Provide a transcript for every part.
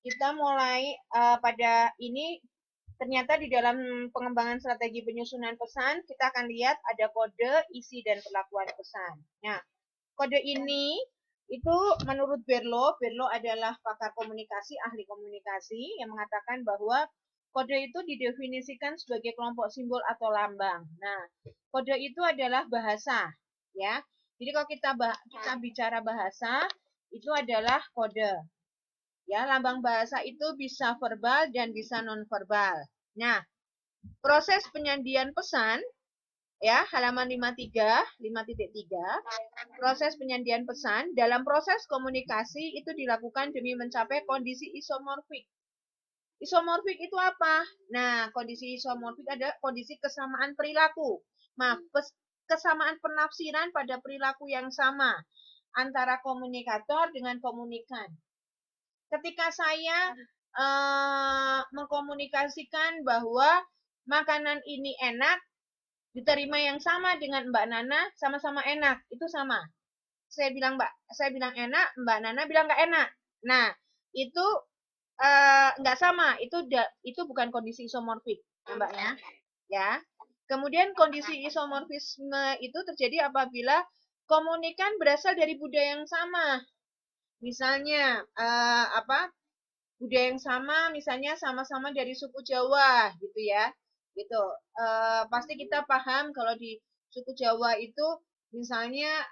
kita mulai pada ini ternyata di dalam pengembangan strategi penyusunan pesan kita akan lihat ada kode, isi, dan perlakuan pesan. Nah, kode ini itu menurut Berlo adalah pakar komunikasi, ahli komunikasi yang mengatakan bahwa kode itu didefinisikan sebagai kelompok simbol atau lambang. Nah, kode itu adalah bahasa, ya. Jadi kalau kita bicara bahasa, itu adalah kode. Ya, lambang bahasa itu bisa verbal dan bisa nonverbal. Nah, proses penyandian pesan ya, halaman 5.3, proses penyandian pesan dalam proses komunikasi itu dilakukan demi mencapai kondisi isomorfik. Isomorfik itu apa? Nah, kondisi isomorfik adalah kondisi kesamaan perilaku. Maaf, kesamaan penafsiran pada perilaku yang sama antara komunikator dengan komunikan. Ketika saya mengkomunikasikan bahwa makanan ini enak, diterima yang sama dengan Mbak Nana, sama-sama enak, itu sama. Saya bilang enak, Mbak Nana bilang nggak enak. Nah, itu nggak sama, itu bukan kondisi isomorfik, Mbak ya. Kemudian kondisi isomorfisme itu terjadi apabila komunikan berasal dari budaya yang sama. Misalnya budaya yang sama, misalnya sama-sama dari suku Jawa gitu ya, gitu. Pasti kita paham kalau di suku Jawa itu misalnya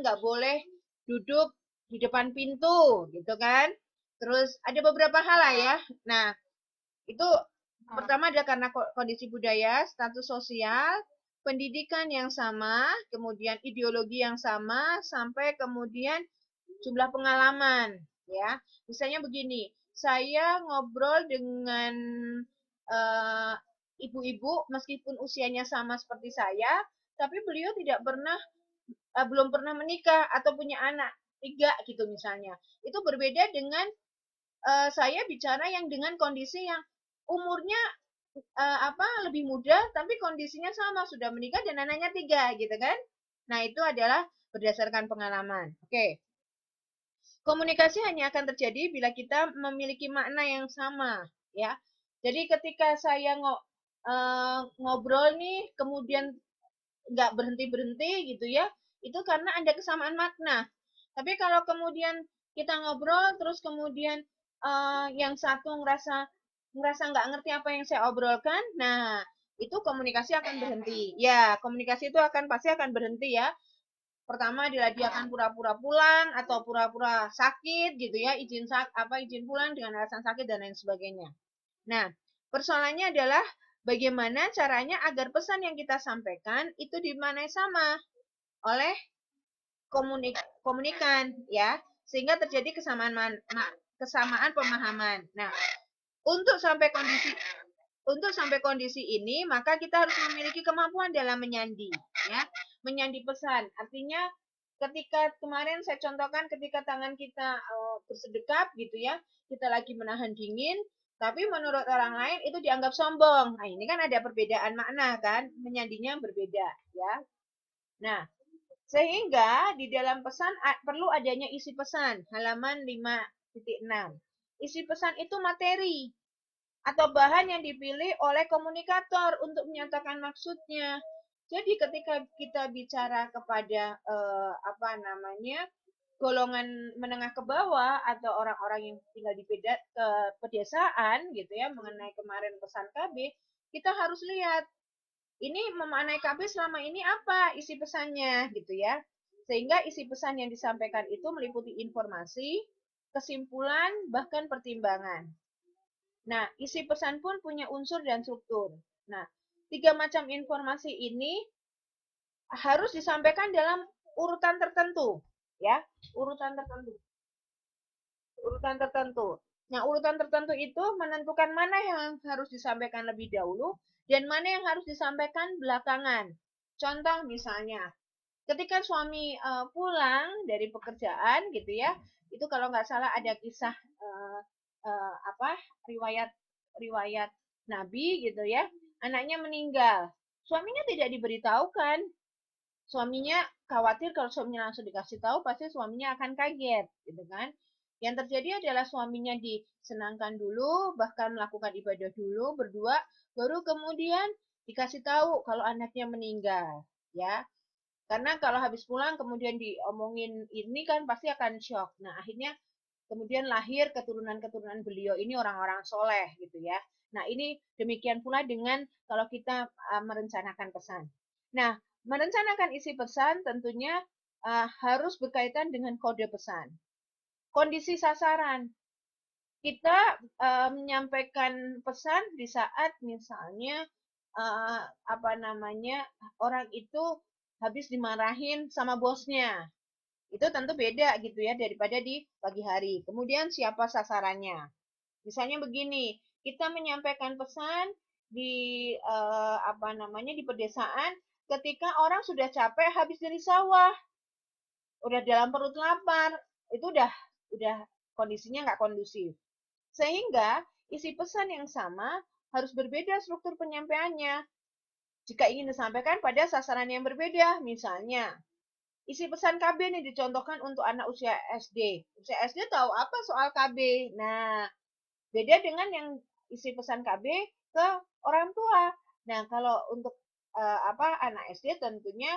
nggak boleh duduk di depan pintu gitu kan. Terus ada beberapa hal lah ya. Nah, itu pertama adalah karena kondisi budaya, status sosial, pendidikan yang sama, kemudian ideologi yang sama, sampai kemudian jumlah pengalaman, ya. Misalnya begini, saya ngobrol dengan ibu-ibu meskipun usianya sama seperti saya, tapi beliau tidak pernah belum pernah menikah atau punya anak 3 gitu misalnya. Itu berbeda dengan saya bicara yang dengan kondisi yang umurnya lebih muda tapi kondisinya sama, sudah menikah dan anaknya 3 gitu kan. Nah, itu adalah berdasarkan pengalaman. Oke. Komunikasi hanya akan terjadi bila kita memiliki makna yang sama, ya. Jadi ketika saya ngobrol nih, kemudian nggak berhenti-berhenti gitu ya, itu karena ada kesamaan makna. Tapi kalau kemudian kita ngobrol, terus kemudian yang satu ngerasa nggak ngerti apa yang saya obrolkan, nah itu komunikasi akan berhenti. Ya, komunikasi itu pasti akan berhenti ya. Pertama adalah dia akan pura-pura pulang atau pura-pura sakit gitu ya, izin pulang dengan alasan sakit dan lain sebagainya. Nah, persoalannya adalah bagaimana caranya agar pesan yang kita sampaikan itu dimaknai sama oleh komunikan ya, sehingga terjadi kesamaan pemahaman. Nah, untuk sampai kondisi ini, maka kita harus memiliki kemampuan dalam menyandi, ya, menyandi pesan. Artinya, ketika kemarin saya contohkan, ketika tangan kita bersedekap, gitu ya, kita lagi menahan dingin, tapi menurut orang lain itu dianggap sombong. Nah, ini kan ada perbedaan makna kan, menyandinya berbeda, ya. Nah, sehingga di dalam pesan perlu adanya isi pesan, halaman 5.6. Isi pesan itu materi atau bahan yang dipilih oleh komunikator untuk menyatakan maksudnya. Jadi ketika kita bicara kepada golongan menengah ke bawah atau orang-orang yang tinggal di pedesaan gitu ya, mengenai kemarin pesan KB, kita harus lihat ini memaknai KB selama ini apa isi pesannya gitu ya. Sehingga isi pesan yang disampaikan itu meliputi informasi, kesimpulan, bahkan pertimbangan. Nah, isi pesan pun punya unsur dan struktur. Nah, 3 macam informasi ini harus disampaikan dalam urutan tertentu, ya, urutan tertentu. Urutan tertentu. Nah, urutan tertentu itu menentukan mana yang harus disampaikan lebih dahulu dan mana yang harus disampaikan belakangan. Contoh misalnya, ketika suami pulang dari pekerjaan gitu ya, itu kalau nggak salah ada kisah riwayat riwayat Nabi gitu ya, anaknya meninggal, suaminya tidak diberitahukan, suaminya khawatir kalau suaminya langsung dikasih tahu pasti suaminya akan kaget gitu kan. Yang terjadi adalah suaminya disenangkan dulu, bahkan melakukan ibadah dulu berdua, baru kemudian dikasih tahu kalau anaknya meninggal, ya. Karena kalau habis pulang kemudian diomongin ini kan pasti akan shock. Nah, akhirnya kemudian lahir keturunan-keturunan beliau ini orang-orang soleh gitu ya. Nah, ini demikian pula dengan kalau kita merencanakan pesan. Nah, merencanakan isi pesan tentunya harus berkaitan dengan kode pesan. Kondisi sasaran. Kita menyampaikan pesan di saat misalnya apa namanya orang itu habis dimarahin sama bosnya. Itu tentu beda gitu ya daripada di pagi hari. Kemudian siapa sasarannya? Misalnya begini, kita menyampaikan pesan di apa namanya di pedesaan ketika orang sudah capek habis dari sawah, udah dalam perut lapar, itu udah kondisinya nggak kondusif. Sehingga isi pesan yang sama harus berbeda struktur penyampaiannya. Jika ingin disampaikan pada sasaran yang berbeda, misalnya isi pesan KB ini dicontohkan untuk anak usia SD. Usia SD tahu apa soal KB? Nah, beda dengan yang isi pesan KB ke orang tua. Nah, kalau untuk apa anak SD tentunya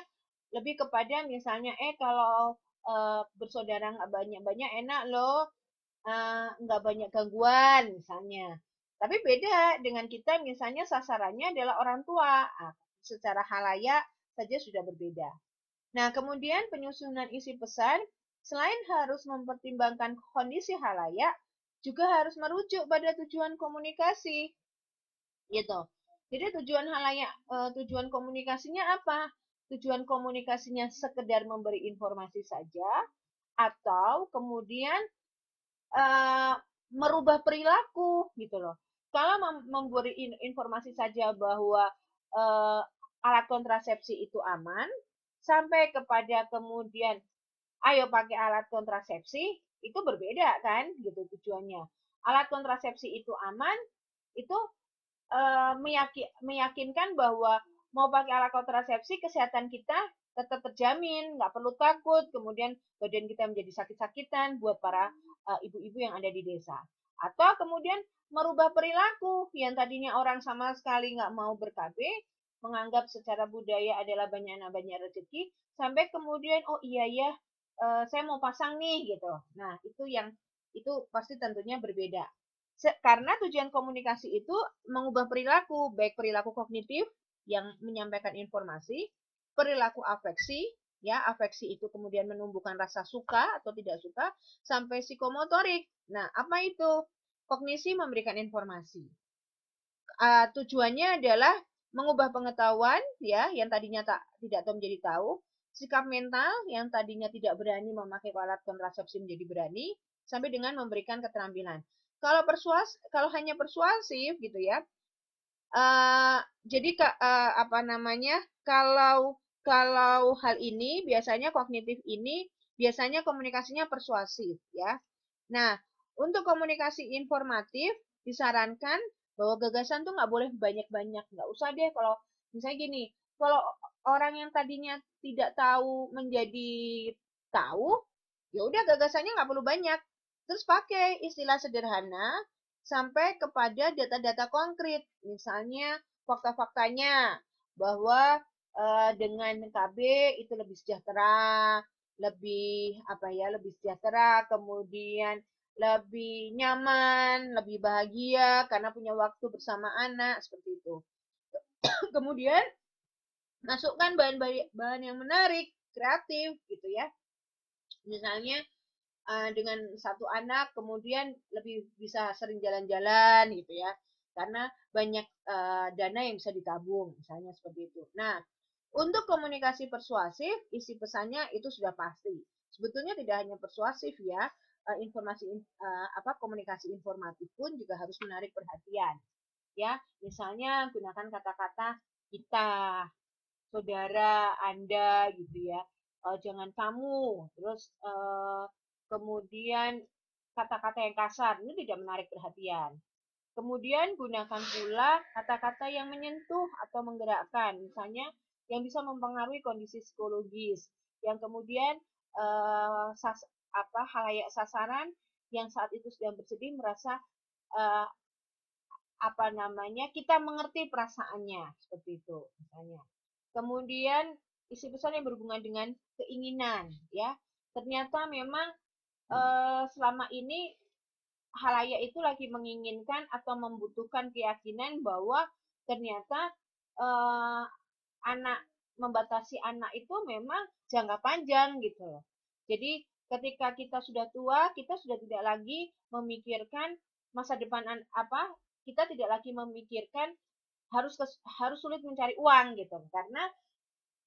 lebih kepada misalnya kalau bersaudara nggak banyak-banyak enak loh, nggak banyak gangguan misalnya. Tapi beda dengan kita misalnya sasarannya adalah orang tua. Secara halayak saja sudah berbeda. Nah, kemudian penyusunan isi pesan selain harus mempertimbangkan kondisi halayak, juga harus merujuk pada tujuan komunikasi. Gitu. Jadi tujuan komunikasinya apa? Tujuan komunikasinya sekedar memberi informasi saja atau kemudian uh, merubah perilaku gitu loh. Kalau memberi informasi saja bahwa uh, alat kontrasepsi itu aman, sampai kepada kemudian ayo pakai alat kontrasepsi, itu berbeda kan gitu tujuannya. Alat kontrasepsi itu aman, itu meyakinkan bahwa mau pakai alat kontrasepsi kesehatan kita tetap terjamin, nggak perlu takut, kemudian badan kita menjadi sakit-sakitan buat para ibu-ibu yang ada di desa. Atau kemudian merubah perilaku yang tadinya orang sama sekali nggak mau ber-KB, menganggap secara budaya adalah banyak anak banyak rezeki, sampai kemudian oh iya ya saya mau pasang nih gitu. Nah itu pasti tentunya berbeda. Karena tujuan komunikasi itu mengubah perilaku, baik perilaku kognitif yang menyampaikan informasi, perilaku afeksi, ya afeksi itu kemudian menumbuhkan rasa suka atau tidak suka, sampai psikomotorik. Nah, apa itu? Kognisi memberikan informasi. Tujuannya adalah mengubah pengetahuan, ya yang tadinya tidak tahu menjadi tahu, sikap mental yang tadinya tidak berani memakai alat kontrasepsi menjadi berani, sampai dengan memberikan keterampilan. Kalau hanya persuasif gitu ya, jadi apa namanya? Kalau hal ini biasanya kognitif ini biasanya komunikasinya persuasif ya. Nah, untuk komunikasi informatif disarankan bahwa gagasan tuh nggak boleh banyak-banyak, nggak usah deh kalau misalnya gini, kalau orang yang tadinya tidak tahu menjadi tahu, ya udah gagasannya nggak perlu banyak. Terus pakai istilah sederhana sampai kepada data-data konkret. Misalnya fakta-faktanya bahwa dengan KB itu lebih sejahtera, lebih apa ya, lebih sejahtera, kemudian lebih nyaman, lebih bahagia karena punya waktu bersama anak seperti itu. Kemudian masukkan bahan-bahan yang menarik, kreatif gitu ya. Misalnya dengan satu anak kemudian lebih bisa sering jalan-jalan gitu ya karena banyak dana yang bisa ditabung misalnya seperti itu. Nah, untuk komunikasi persuasif isi pesannya itu sudah pasti. Sebetulnya tidak hanya persuasif ya, informasi apa komunikasi informatif pun juga harus menarik perhatian. Ya, misalnya gunakan kata-kata kita, saudara, Anda gitu ya. Jangan kamu, terus kemudian kata-kata yang kasar ini tidak menarik perhatian. Kemudian gunakan pula kata-kata yang menyentuh atau menggerakkan, misalnya yang bisa mempengaruhi kondisi psikologis, yang kemudian halayak sasaran yang saat itu sedang bersedih merasa uh, kita mengerti perasaannya seperti itu misalnya. Kemudian isi pesan yang berhubungan dengan keinginan, ya. Ternyata memang selama ini halayak itu lagi menginginkan atau membutuhkan keyakinan bahwa ternyata eh, anak membatasi anak itu memang jangka panjang gitu loh. Jadi ketika kita sudah tua, kita sudah tidak lagi memikirkan masa depan kita tidak lagi memikirkan harus sulit mencari uang gitu. Karena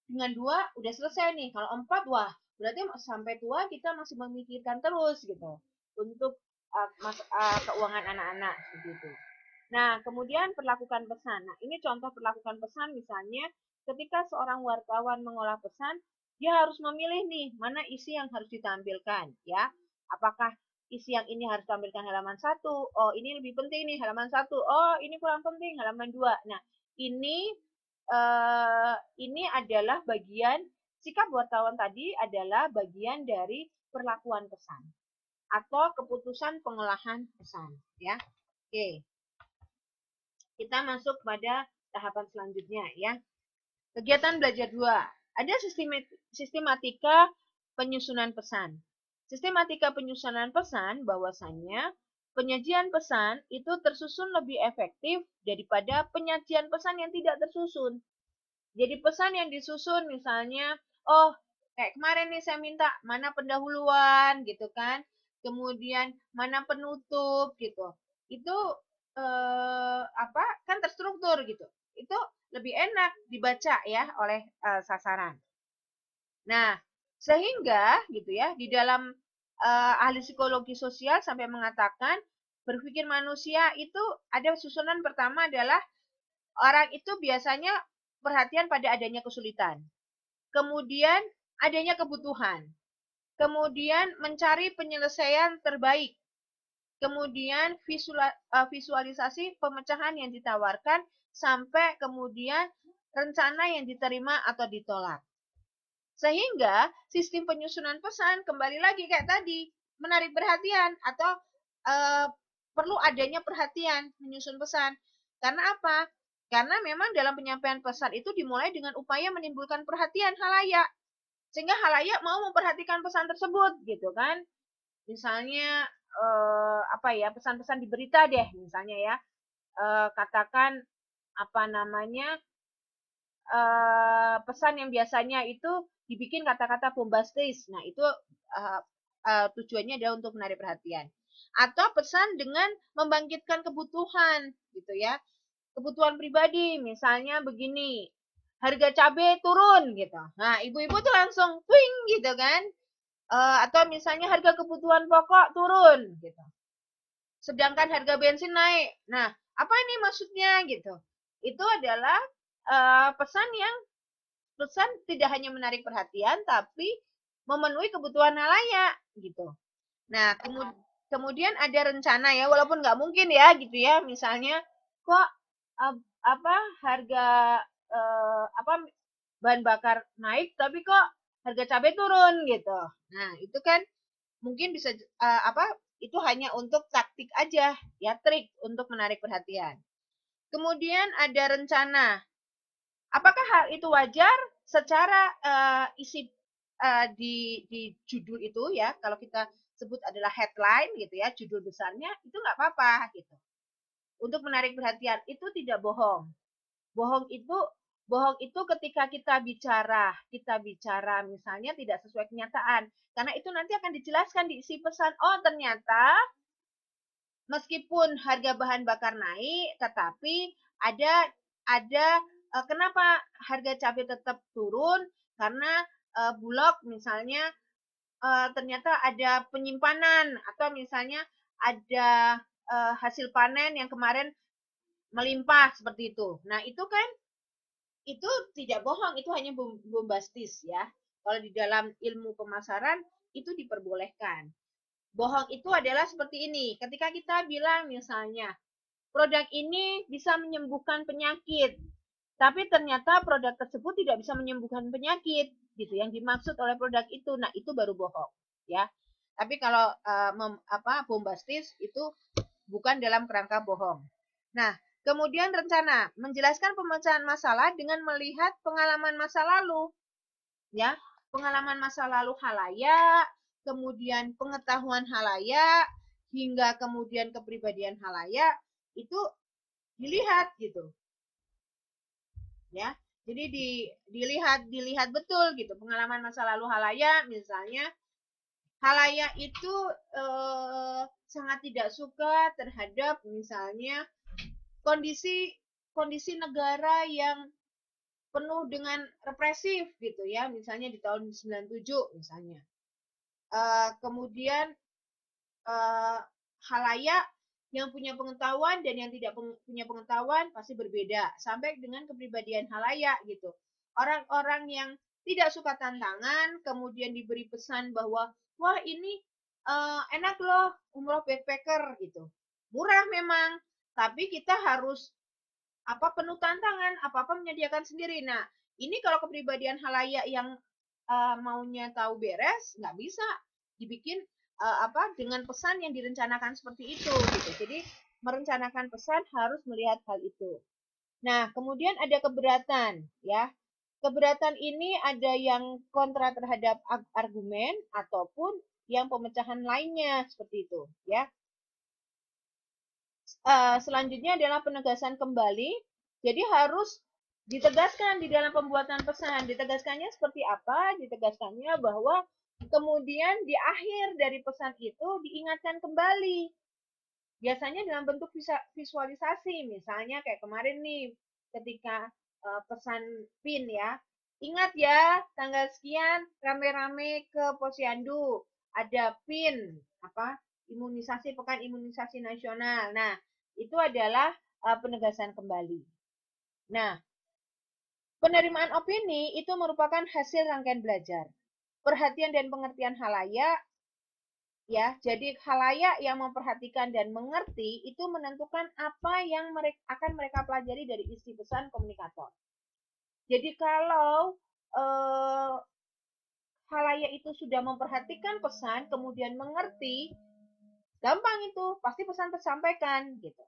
dengan 2 udah selesai nih. Kalau 4 wah, berarti sampai tua kita masih memikirkan terus gitu untuk keuangan anak-anak gitu. Nah, kemudian perlakukan pesan. Nah, ini contoh perlakukan pesan misalnya ketika seorang wartawan mengolah pesan, dia harus memilih nih mana isi yang harus ditampilkan, ya. Apakah isi yang ini harus ditampilkan halaman 1? Oh, ini lebih penting nih halaman 1. Oh, ini kurang penting halaman 2. Nah, ini adalah bagian sikap wartawan tadi adalah bagian dari perlakuan pesan atau keputusan pengolahan pesan, ya. Oke. Kita masuk pada tahapan selanjutnya, ya. Kegiatan belajar 2. Ada sistematika penyusunan pesan. Sistematika penyusunan pesan bahwasannya penyajian pesan itu tersusun lebih efektif daripada penyajian pesan yang tidak tersusun. Jadi pesan yang disusun misalnya, oh kayak kemarin nih saya minta mana pendahuluan gitu kan, kemudian mana penutup gitu. Itu kan terstruktur gitu. Itu lebih enak dibaca ya oleh sasaran. Nah, sehingga gitu ya di dalam ahli psikologi sosial sampai mengatakan berpikir manusia itu ada susunan pertama adalah orang itu biasanya perhatian pada adanya kesulitan. Kemudian adanya kebutuhan. Kemudian mencari penyelesaian terbaik. Kemudian visualisasi pemecahan yang ditawarkan sampai kemudian rencana yang diterima atau ditolak. Sehingga sistem penyusunan pesan kembali lagi kayak tadi, menarik perhatian atau perlu adanya perhatian menyusun pesan. Karena apa? Karena memang dalam penyampaian pesan itu dimulai dengan upaya menimbulkan perhatian halayak. Sehingga halayak mau memperhatikan pesan tersebut gitu kan. Misalnya pesan-pesan di berita deh misalnya ya. Katakan pesan yang biasanya itu dibikin kata-kata bombastis. Nah, itu tujuannya adalah untuk menarik perhatian. Atau pesan dengan membangkitkan kebutuhan gitu ya. Kebutuhan pribadi, misalnya begini, harga cabai turun gitu. Nah, ibu-ibu tuh langsung twing gitu kan. Atau misalnya harga kebutuhan pokok turun gitu. Sedangkan harga bensin naik. Nah, apa ini maksudnya gitu? Itu adalah pesan tidak hanya menarik perhatian tapi memenuhi kebutuhan halayak gitu. Nah, kemudian ada rencana ya, walaupun nggak mungkin ya gitu ya. Misalnya kok harga bahan bakar naik tapi kok harga cabai turun gitu. Nah, itu kan mungkin bisa itu hanya untuk taktik aja ya, trik untuk menarik perhatian. Kemudian ada rencana. Apakah hal itu wajar? Secara isi di judul itu ya, kalau kita sebut adalah headline gitu ya, judul besarnya itu nggak apa-apa gitu. Untuk menarik perhatian itu tidak bohong. Bohong itu ketika kita bicara misalnya tidak sesuai kenyataan. Karena itu nanti akan dijelaskan di isi pesan. Oh, ternyata meskipun harga bahan bakar naik, tetapi ada kenapa harga cabai tetap turun? Karena Bulog misalnya ternyata ada penyimpanan atau misalnya ada hasil panen yang kemarin melimpah seperti itu. Nah, itu kan itu tidak bohong, itu hanya bombastis ya. Kalau di dalam ilmu pemasaran itu diperbolehkan. Bohong itu adalah seperti ini. Ketika kita bilang misalnya produk ini bisa menyembuhkan penyakit, tapi ternyata produk tersebut tidak bisa menyembuhkan penyakit gitu yang dimaksud oleh produk itu. Nah, itu baru bohong ya. Tapi kalau bombastis itu bukan dalam kerangka bohong. Nah, kemudian rencana menjelaskan pemecahan masalah dengan melihat pengalaman masa lalu, ya, pengalaman masa lalu halayak, kemudian pengetahuan halayak, hingga kemudian kepribadian halayak itu dilihat gitu, ya. Jadi dilihat betul gitu pengalaman masa lalu halayak, misalnya halayak itu sangat tidak suka terhadap misalnya kondisi kondisi negara yang penuh dengan represif gitu ya, misalnya di tahun 97 misalnya. Kemudian halayak yang punya pengetahuan dan yang tidak punya pengetahuan pasti berbeda, sampai dengan kepribadian halayak gitu. Orang-orang yang tidak suka tantangan kemudian diberi pesan bahwa wah ini enak loh umroh backpacker gitu, murah memang, tapi kita harus penuh tantangan, apa menyediakan sendiri. Nah, ini kalau kepribadian halayak yang maunya tahu beres, nggak bisa dibikin dengan pesan yang direncanakan seperti itu gitu. Jadi merencanakan pesan harus melihat hal itu. Nah, kemudian ada keberatan ya. Keberatan ini ada yang kontra terhadap argumen ataupun yang pemecahan lainnya seperti itu ya. Selanjutnya adalah penegasan kembali. Jadi harus ditegaskan di dalam pembuatan pesan. Ditegaskannya seperti apa? Ditegaskannya bahwa kemudian di akhir dari pesan itu diingatkan kembali. Biasanya dalam bentuk visualisasi, misalnya kayak kemarin nih ketika pesan PIN ya. Ingat ya, tanggal sekian rame-rame ke Posyandu, ada PIN imunisasi pekan imunisasi nasional. Nah, itu adalah penegasan kembali. Nah, penerimaan opini itu merupakan hasil rangkaian belajar. Perhatian dan pengertian halayak, ya, jadi halayak yang memperhatikan dan mengerti itu menentukan apa yang akan mereka pelajari dari isi pesan komunikator. Jadi kalau halayak itu sudah memperhatikan pesan, kemudian mengerti, gampang itu, pasti pesan tersampaikan gitu.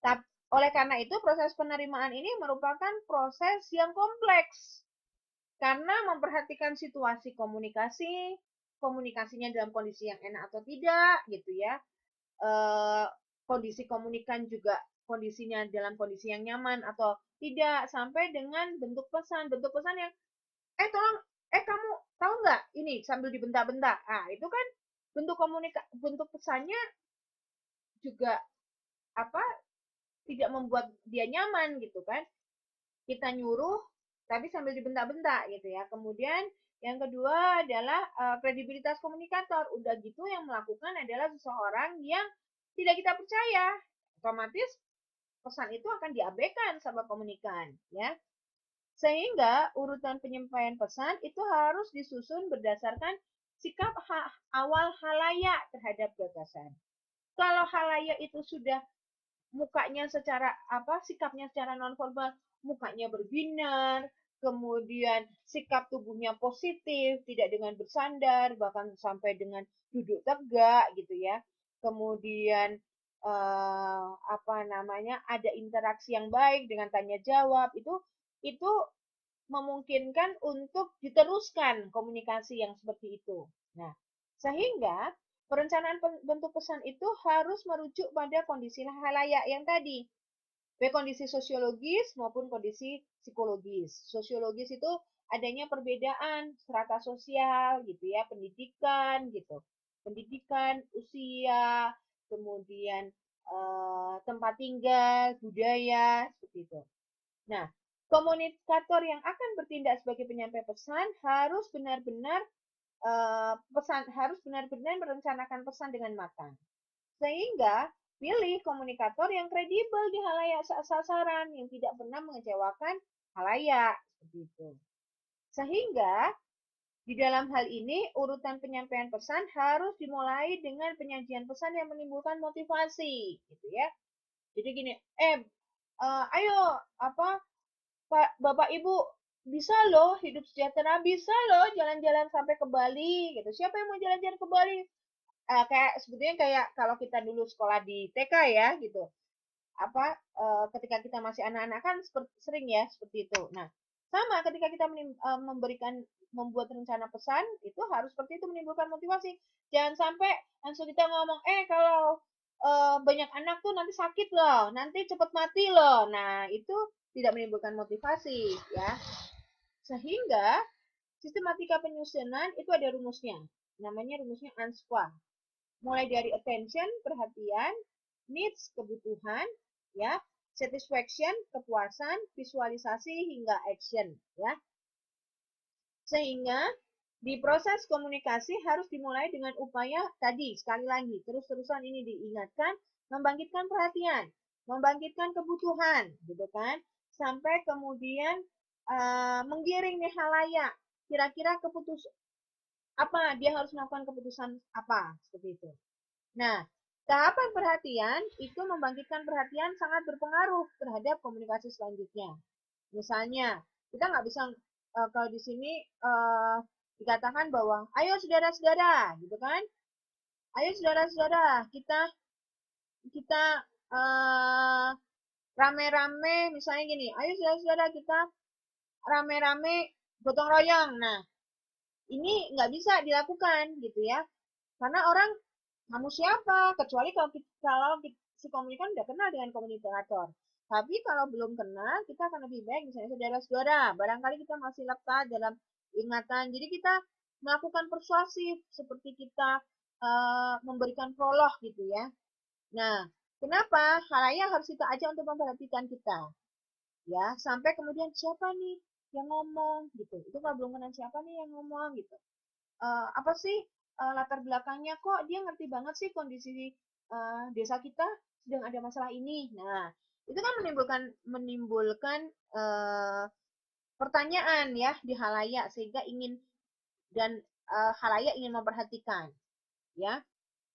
Tapi oleh karena itu proses penerimaan ini merupakan proses yang kompleks karena memperhatikan situasi komunikasi, komunikasinya dalam kondisi yang enak atau tidak gitu ya. Kondisi komunikan juga kondisinya dalam kondisi yang nyaman atau tidak, sampai dengan bentuk pesan yang tolong kamu tahu nggak ini sambil dibentak-bentak. Ah, itu kan bentuk pesannya juga tidak membuat dia nyaman gitu kan. Kita nyuruh tapi sambil dibentak-bentak gitu ya. Kemudian yang kedua adalah kredibilitas komunikator. Udah gitu yang melakukan adalah seseorang yang tidak kita percaya. Otomatis pesan itu akan diabaikan sama komunikan ya. Sehingga urutan penyampaian pesan itu harus disusun berdasarkan sikap awal halayak terhadap gagasan. Kalau halayak itu sudah mukanya sikapnya secara nonverbal, mukanya berbinar, kemudian sikap tubuhnya positif, tidak dengan bersandar, bahkan sampai dengan duduk tegak gitu ya. Kemudian ada interaksi yang baik dengan tanya jawab, itu memungkinkan untuk diteruskan komunikasi yang seperti itu. Nah, sehingga perencanaan bentuk pesan itu harus merujuk pada kondisi halayak yang tadi, baik kondisi sosiologis maupun kondisi psikologis. Sosiologis itu adanya perbedaan strata sosial gitu ya, pendidikan gitu. Pendidikan, usia, kemudian tempat tinggal, budaya, seperti itu. Nah, komunikator yang akan bertindak sebagai penyampai pesan harus benar-benar merencanakan pesan dengan matang. Sehingga pilih komunikator yang kredibel di halayak sasaran, yang tidak pernah mengecewakan halayak seperti itu. Sehingga di dalam hal ini urutan penyampaian pesan harus dimulai dengan penyajian pesan yang menimbulkan motivasi, gitu ya. Jadi gini, ayo Pak, Bapak Ibu, bisa loh hidup sejahtera, bisa loh jalan-jalan sampai ke Bali gitu. Siapa yang mau jalan-jalan ke Bali? kayak sebetulnya kayak kalau kita dulu sekolah di TK ya gitu. Apa ketika kita masih anak-anak kan sering ya seperti itu. Nah, sama ketika kita memberikan membuat rencana pesan itu harus seperti itu, menimbulkan motivasi. Jangan sampai langsung kita ngomong kalau banyak anak tuh nanti sakit loh, nanti cepat mati loh. Nah, itu tidak menimbulkan motivasi ya. Sehingga sistematika penyusunan itu ada rumusnya. Namanya rumusnya ANSPA. Mulai dari attention, perhatian, needs, kebutuhan, ya, satisfaction, kepuasan, visualisasi hingga action, ya. Sehingga di proses komunikasi harus dimulai dengan upaya tadi, sekali lagi, terus-terusan ini diingatkan, membangkitkan perhatian, membangkitkan kebutuhan, gitu kan, sampai kemudian menggiring nih halayak, kira-kira keputus apa dia harus melakukan keputusan apa seperti itu. Nah, tahapan perhatian itu membangkitkan perhatian sangat berpengaruh terhadap komunikasi selanjutnya. Misalnya, kita nggak bisa kalau di sini dikatakan bahwa, ayo saudara-saudara, gitu kan? Ayo saudara-saudara, kita kita rame-rame, misalnya gini, ayo saudara-saudara kita rame-rame gotong royong. Nah, ini nggak bisa dilakukan gitu ya, karena orang kamu siapa? Kecuali kalau si komunikan udah kenal dengan komunikator. Tapi kalau belum kenal, kita akan lebih baik misalnya saudara-saudara. Barangkali kita masih lekat dalam ingatan. Jadi kita melakukan persuasif seperti kita memberikan prolog gitu ya. Nah, kenapa? Halayak harus kita ajak untuk memperhatikan kita. Ya, sampai kemudian siapa nih yang ngomong gitu. Itu kalau belum kenal siapa nih yang ngomong gitu. Apa sih latar belakangnya, kok dia ngerti banget sih kondisi desa kita sedang ada masalah ini. Nah, itu kan menimbulkan pertanyaan ya di halayak sehingga ingin dan halayak ingin memperhatikan ya.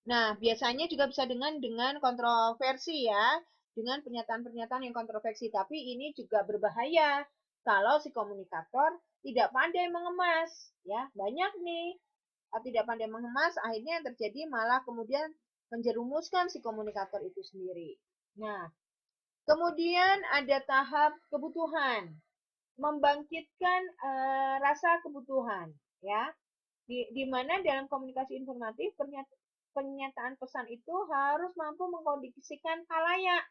Nah, biasanya juga bisa dengan kontroversi ya, dengan pernyataan-pernyataan yang kontroversi, tapi ini juga berbahaya kalau si komunikator tidak pandai mengemas ya. Banyak nih tidak pandai mengemas, akhirnya yang terjadi malah kemudian menjerumuskan si komunikator itu sendiri. Nah, kemudian ada tahap kebutuhan, membangkitkan rasa kebutuhan, ya, di mana dalam komunikasi informatif pernyataan pesan itu harus mampu mengkondisikan halayak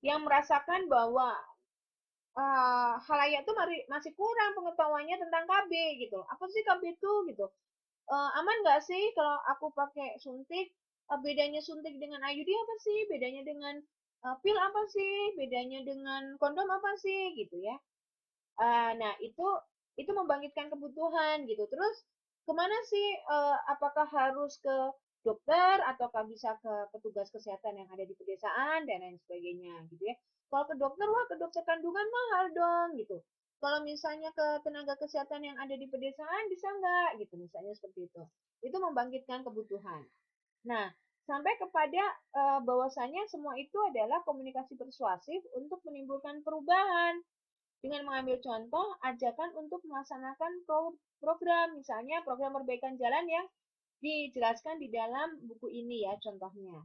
yang merasakan bahwa halayak itu masih kurang pengetahuannya tentang KB gitu. Apa sih KB itu gitu? Aman nggak sih kalau aku pakai suntik? Bedanya suntik dengan IUD apa sih? Bedanya dengan pil apa sih? Bedanya dengan kondom apa sih? Gitu ya. Nah, itu membangkitkan kebutuhan gitu. Terus kemana sih? Apakah harus ke dokter ataukah bisa ke petugas kesehatan yang ada di pedesaan dan lain sebagainya gitu ya. Kalau ke dokter, wah ke dokter kandungan mahal dong gitu. Kalau misalnya ke tenaga kesehatan yang ada di pedesaan bisa nggak gitu misalnya seperti itu. Itu membangkitkan kebutuhan. Nah, sampai kepada bahwasanya semua itu adalah komunikasi persuasif untuk menimbulkan perubahan dengan mengambil contoh ajakan untuk melaksanakan program, misalnya program perbaikan jalan yang dijelaskan di dalam buku ini ya contohnya.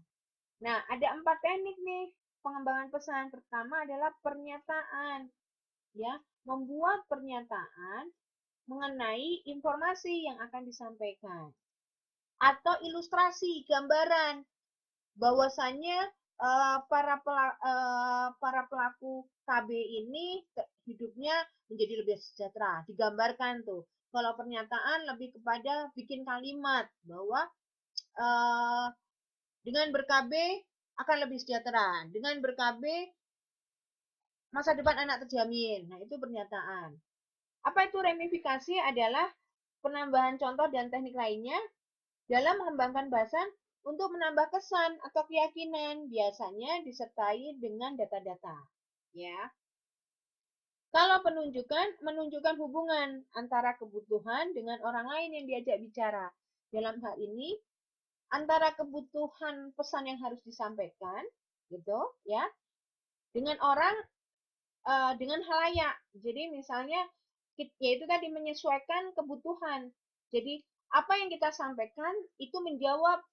Nah, ada 4 teknik nih pengembangan pesan. Pertama adalah pernyataan, ya, membuat pernyataan mengenai informasi yang akan disampaikan. Atau ilustrasi, gambaran, bahwasannya para pelaku KB ini hidupnya menjadi lebih sejahtera. Digambarkan tuh. Kalau pernyataan lebih kepada bikin kalimat bahwa dengan ber-KB akan lebih sejahtera. Dengan ber-KB masa depan anak terjamin. Nah, itu pernyataan. Apa itu ramifikasi? Adalah penambahan contoh dan teknik lainnya dalam mengembangkan bahasan untuk menambah kesan atau keyakinan, biasanya disertai dengan data-data. Ya. Kalau menunjukkan hubungan antara kebutuhan dengan orang lain yang diajak bicara. Dalam hal ini, antara kebutuhan pesan yang harus disampaikan, gitu, ya, dengan orang, dengan halayak. Jadi misalnya, yaitu tadi menyesuaikan kebutuhan. Jadi apa yang kita sampaikan itu menjawab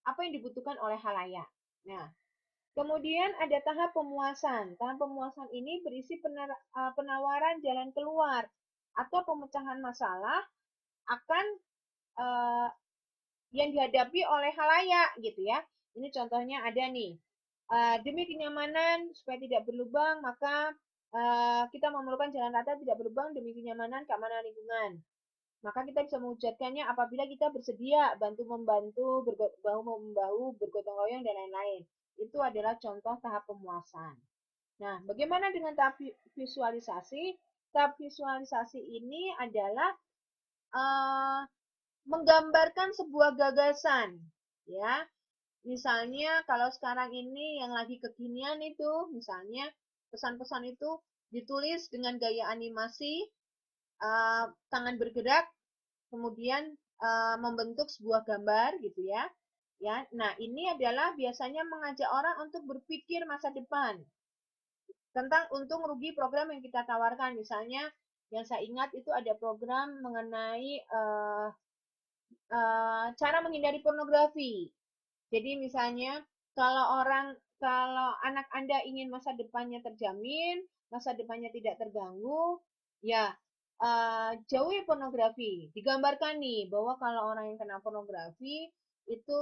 apa yang dibutuhkan oleh khalayak. Nah, kemudian ada tahap pemuasan. Tahap pemuasan ini berisi penawaran jalan keluar atau pemecahan masalah akan uh, yang dihadapi oleh khalayak gitu ya. Ini contohnya ada nih. Demi kenyamanan supaya tidak berlubang, maka kita memerlukan jalan rata tidak berlubang demi kenyamanan keamanan lingkungan. Maka kita bisa mewujudkannya apabila kita bersedia bantu-membantu, bahu-membahu, bergotong royong, dan lain-lain. Itu adalah contoh tahap pemuasan. Nah, bagaimana dengan tahap visualisasi? Tahap visualisasi ini adalah uh, menggambarkan sebuah gagasan, ya. Misalnya kalau sekarang ini yang lagi kekinian itu, misalnya pesan-pesan itu ditulis dengan gaya animasi, tangan bergerak, kemudian membentuk sebuah gambar gitu ya. Ya, nah ini adalah biasanya mengajak orang untuk berpikir masa depan tentang untung rugi program yang kita tawarkan. Misalnya yang saya ingat itu ada program mengenai cara menghindari pornografi. Jadi misalnya kalau anak Anda ingin masa depannya terjamin, masa depannya tidak terganggu, ya jauhi pornografi. Digambarkan nih bahwa kalau orang yang kena pornografi itu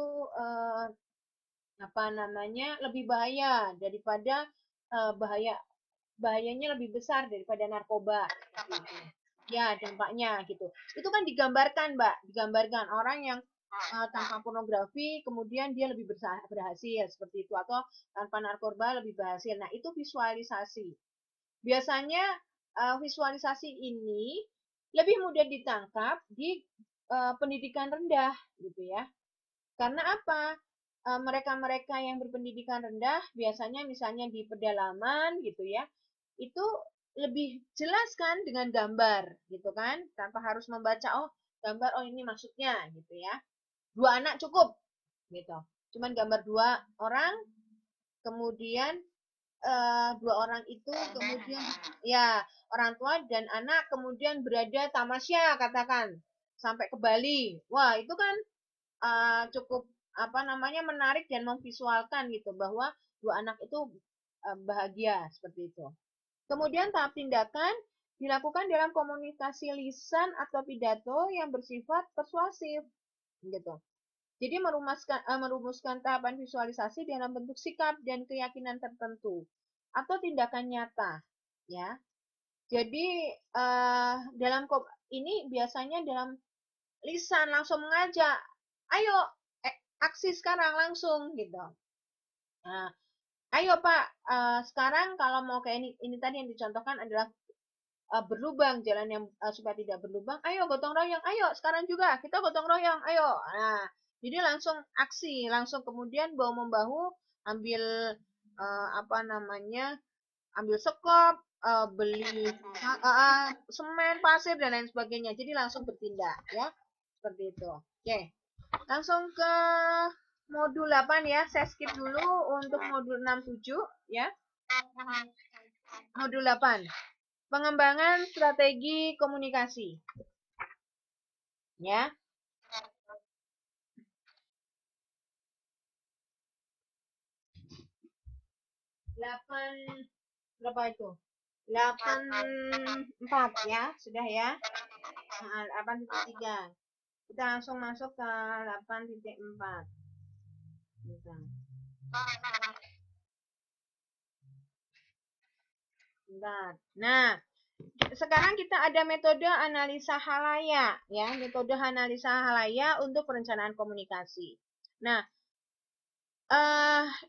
apa namanya lebih bahaya daripada bahayanya lebih besar daripada narkoba. Gitu. Ya dampaknya gitu. Itu kan digambarkan, Mbak, digambarkan orang yang tanpa pornografi kemudian dia lebih berhasil seperti itu, atau tanpa narkoba lebih berhasil. Nah itu visualisasi. Biasanya visualisasi ini lebih mudah ditangkap di pendidikan rendah gitu ya. Karena apa? Mereka-mereka yang berpendidikan rendah biasanya misalnya di pedalaman gitu ya, itu lebih jelas kan dengan gambar gitu kan, tanpa harus membaca, oh gambar, oh ini maksudnya gitu ya. 2 anak cukup gitu, cuman gambar 2 orang, kemudian 2 orang itu kemudian ya orang tua dan anak kemudian berada tamasya katakan sampai ke Bali. Wah itu kan cukup apa namanya menarik dan memvisualkan gitu bahwa 2 anak itu bahagia seperti itu. Kemudian tahap tindakan dilakukan dalam komunikasi lisan atau pidato yang bersifat persuasif gitu. Jadi merumuskan tahapan visualisasi dalam bentuk sikap dan keyakinan tertentu atau tindakan nyata, ya. Jadi dalam ini biasanya dalam lisan langsung mengajak, ayo aksi sekarang langsung gitu. Nah, ayo Pak, sekarang kalau mau kayak ini tadi yang dicontohkan adalah berlubang jalan yang supaya tidak berlubang, ayo gotong royong, ayo sekarang juga kita gotong royong, ayo. Nah, jadi langsung aksi, langsung kemudian bahu membahu ambil apa namanya, ambil sekop, beli semen, pasir dan lain sebagainya. Jadi langsung bertindak ya, seperti itu. Oke, langsung ke modul 8 ya. Saya skip dulu untuk modul 6-7 ya. Modul 8. Pengembangan strategi komunikasi. Ya. 8 berapa itu? 84 ya, sudah ya. Nah, 8.3. Kita langsung masuk ke 8.4. Bentar. Nah, sekarang kita ada metode analisa khalayak ya, metode analisa khalayak untuk perencanaan komunikasi. Nah,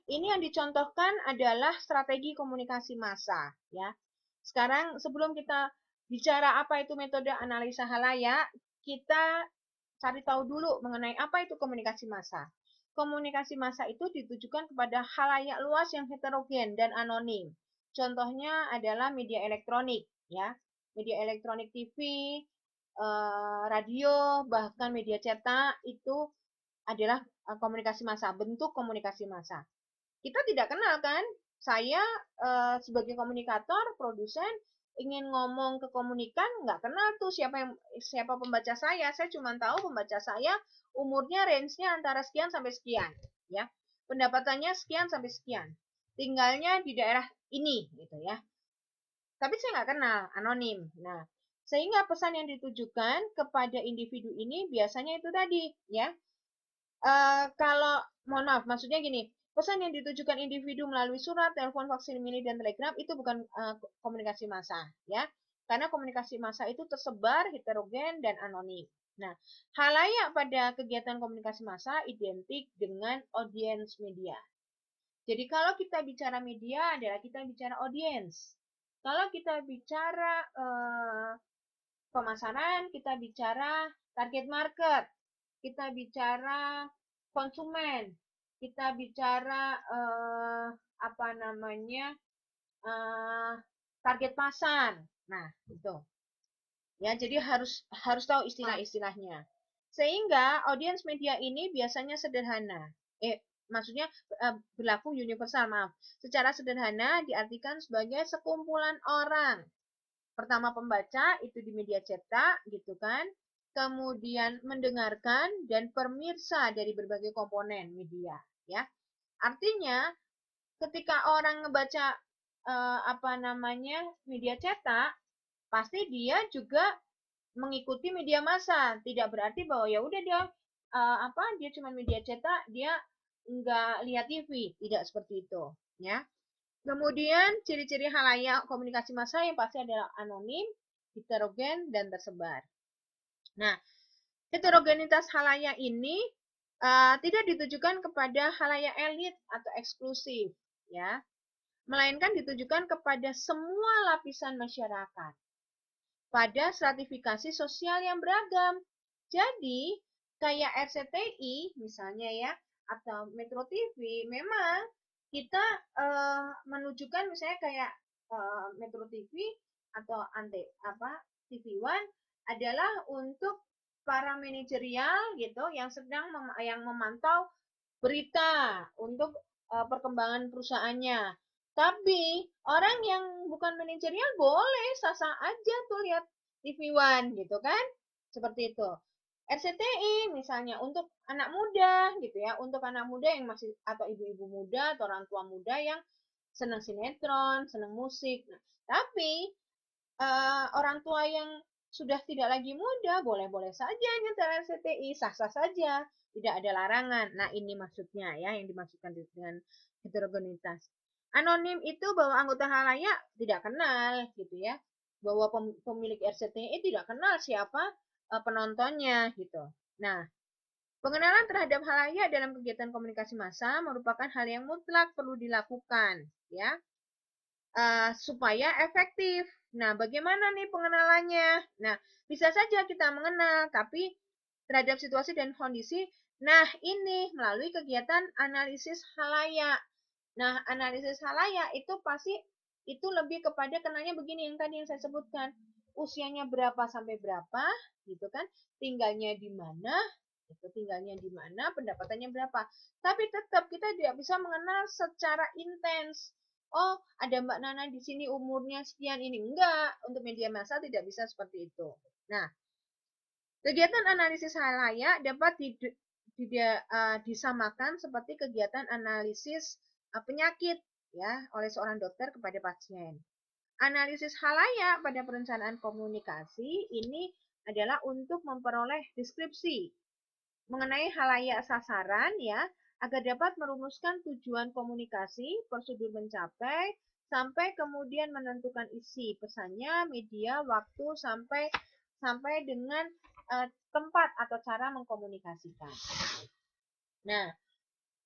ini yang dicontohkan adalah strategi komunikasi massa ya. Sekarang sebelum kita bicara apa itu metode analisa khalayak, kita cari tahu dulu mengenai apa itu komunikasi massa. Komunikasi massa itu ditujukan kepada khalayak luas yang heterogen dan anonim. Contohnya adalah media elektronik ya. Media elektronik TV, radio, bahkan media cetak itu adalah komunikasi massa, bentuk komunikasi massa. Kita tidak kenal kan? Saya sebagai komunikator, produsen ingin ngomong ke komunikan, nggak kenal tuh siapa pembaca saya. Saya cuma tahu pembaca saya umurnya range-nya antara sekian sampai sekian, ya. Pendapatannya sekian sampai sekian. Tinggalnya di daerah ini, gitu ya. Tapi saya nggak kenal, anonim. Nah, sehingga pesan yang ditujukan kepada individu ini biasanya itu tadi, ya. Kalau mohon maaf, maksudnya gini, pesan yang ditujukan individu melalui surat, telepon, faksimile, dan telegram itu bukan komunikasi massa, ya. Karena komunikasi massa itu tersebar, heterogen, dan anonim. Nah, halayak pada kegiatan komunikasi massa identik dengan audiens media. Jadi kalau kita bicara media adalah kita bicara audiens. Kalau kita bicara pemasaran, kita bicara target market, kita bicara konsumen, kita bicara apa namanya target pasar. Nah, itu. Ya, jadi harus tahu istilah-istilahnya. Sehingga audiens media ini biasanya sederhana. Maksudnya berlaku universal, maaf. Secara sederhana diartikan sebagai sekumpulan orang. Pertama pembaca itu di media cetak, gitu kan. Kemudian mendengarkan dan pemirsa dari berbagai komponen media, ya. Artinya ketika orang ngebaca apa namanya media cetak, pasti dia juga mengikuti media massa. Tidak berarti bahwa ya udah dia dia cuma media cetak, dia nggak lihat TV, tidak seperti itu, ya. Kemudian ciri-ciri halayak komunikasi massa yang pasti adalah anonim, heterogen, dan tersebar. Nah, heterogenitas halayak ini tidak ditujukan kepada halayak elit atau eksklusif, ya, melainkan ditujukan kepada semua lapisan masyarakat pada stratifikasi sosial yang beragam. Jadi, kayak RCTI misalnya ya, atau Metro TV, memang kita menunjukkan misalnya kayak Metro TV atau TV One adalah untuk para manajerial gitu yang sedang yang memantau berita untuk perkembangan perusahaannya. Tapi orang yang bukan manajerial boleh sah-sah aja tuh lihat TV One gitu kan? Seperti itu. RCTI misalnya untuk anak muda gitu ya, untuk anak muda yang masih atau ibu-ibu muda atau orang tua muda yang senang sinetron, senang musik. Nah, tapi orang tua yang sudah tidak lagi muda boleh-boleh saja nyetel RCTI, sah-sah saja, tidak ada larangan. Nah, ini maksudnya ya yang dimaksudkan dengan heterogenitas. Anonim itu bahwa anggota halayak tidak kenal gitu ya, bahwa pemilik RCTI tidak kenal siapa penontonnya gitu. Nah, pengenalan terhadap halayak dalam kegiatan komunikasi massa merupakan hal yang mutlak perlu dilakukan ya. Supaya efektif. Nah, bagaimana nih pengenalannya? Nah, bisa saja kita mengenal, tapi terhadap situasi dan kondisi, nah ini melalui kegiatan analisis halayak. Nah, analisis halayak itu pasti itu lebih kepada kenanya begini yang tadi yang saya sebutkan. Usianya berapa sampai berapa, gitu kan? Tinggalnya di mana, pendapatannya berapa. Tapi tetap kita tidak bisa mengenal secara intens. Oh, ada Mbak Nana di sini umurnya sekian ini. Enggak, untuk media massa tidak bisa seperti itu. Nah, kegiatan analisis halayak dapat disamakan seperti kegiatan analisis penyakit ya oleh seorang dokter kepada pasien. Analisis halayak pada perencanaan komunikasi ini adalah untuk memperoleh deskripsi mengenai halayak sasaran ya, agar dapat merumuskan tujuan komunikasi, prosedur mencapai, sampai kemudian menentukan isi pesannya, media, waktu, sampai dengan tempat atau cara mengkomunikasikan. Nah,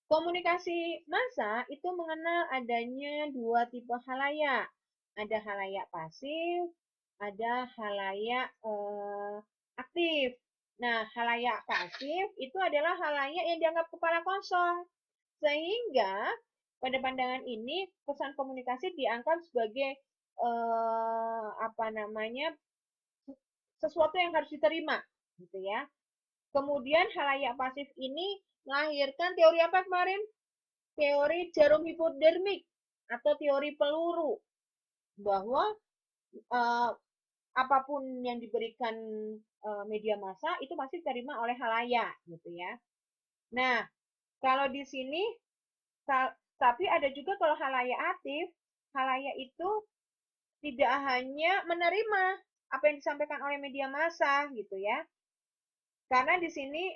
komunikasi massa itu mengenal adanya dua tipe halayak. Ada halayak pasif, ada halayak aktif. Nah, halayak pasif itu adalah halayak yang dianggap kepala kosong. Sehingga pada pandangan ini pesan komunikasi dianggap sebagai sesuatu yang harus diterima, gitu ya. Kemudian halayak pasif ini melahirkan teori apa kemarin? Teori jarum hipodermik atau teori peluru, bahwa eh, apapun yang diberikan media massa itu pasti diterima oleh halayak gitu ya. Nah, kalau di sini tapi ada juga kalau halayak aktif, halayak itu tidak hanya menerima apa yang disampaikan oleh media massa gitu ya. Karena di sini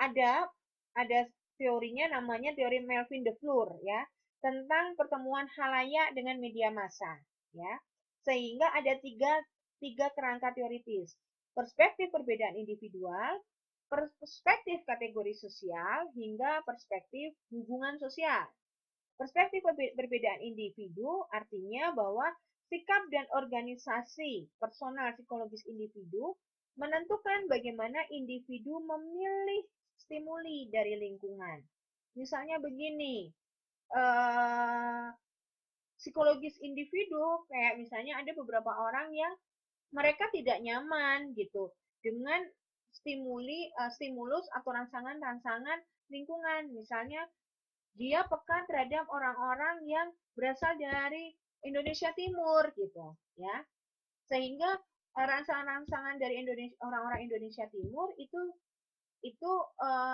ada teorinya namanya teori Melvin de Fleur ya, tentang pertemuan halayak dengan media massa ya. Sehingga ada tiga kerangka teoritis. Perspektif perbedaan individual, perspektif kategori sosial, hingga perspektif hubungan sosial. Perspektif perbedaan individu artinya bahwa sikap dan organisasi personal psikologis individu menentukan bagaimana individu memilih stimuli dari lingkungan. Misalnya begini, psikologis individu kayak misalnya ada beberapa orang yang mereka tidak nyaman gitu dengan stimulus atau rangsangan-rangsangan lingkungan. Misalnya dia peka terhadap orang-orang yang berasal dari Indonesia Timur gitu ya, sehingga rangsangan-rangsangan dari orang-orang Indonesia Timur itu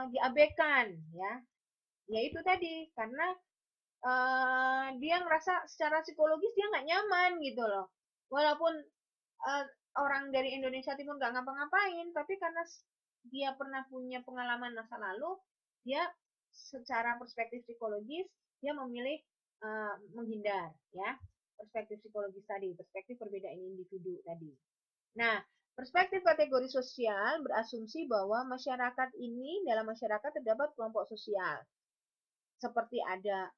diabaikan ya itu tadi karena dia ngerasa secara psikologis dia nggak nyaman gitu loh, walaupun uh, orang dari Indonesia Timur nggak ngapa-ngapain, tapi karena dia pernah punya pengalaman masa lalu, dia secara perspektif psikologis dia memilih menghindar ya, perspektif psikologis tadi, perspektif perbedaan individu tadi. Nah, perspektif kategori sosial berasumsi bahwa masyarakat ini, dalam masyarakat terdapat kelompok sosial seperti ada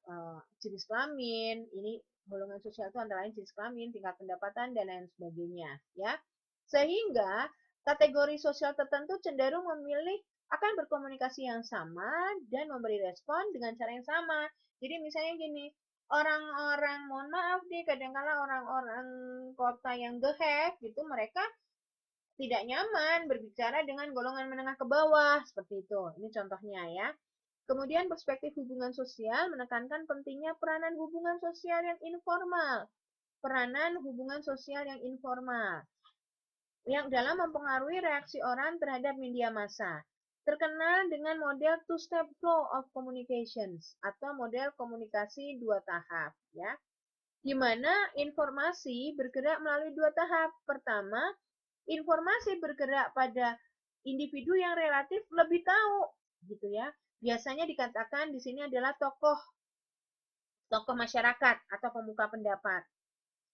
jenis kelamin, ini golongan sosial itu antara lain jenis kelamin, tingkat pendapatan, dan lain sebagainya. Ya, sehingga kategori sosial tertentu cenderung memilih akan berkomunikasi yang sama dan memberi respon dengan cara yang sama. Jadi misalnya gini, orang-orang, mohon maaf nih, kadang-kala orang-orang kota yang gehek gitu, mereka tidak nyaman berbicara dengan golongan menengah ke bawah, seperti itu. Ini contohnya ya. Kemudian perspektif hubungan sosial menekankan pentingnya peranan hubungan sosial yang informal. Peranan hubungan sosial yang informal yang dalam mempengaruhi reaksi orang terhadap media massa. Terkenal dengan model two-step flow of communications atau model komunikasi dua tahap ya. Di mana informasi bergerak melalui dua tahap. Pertama, informasi bergerak pada individu yang relatif lebih tahu gitu ya. Biasanya dikatakan di sini adalah tokoh masyarakat atau pemuka pendapat.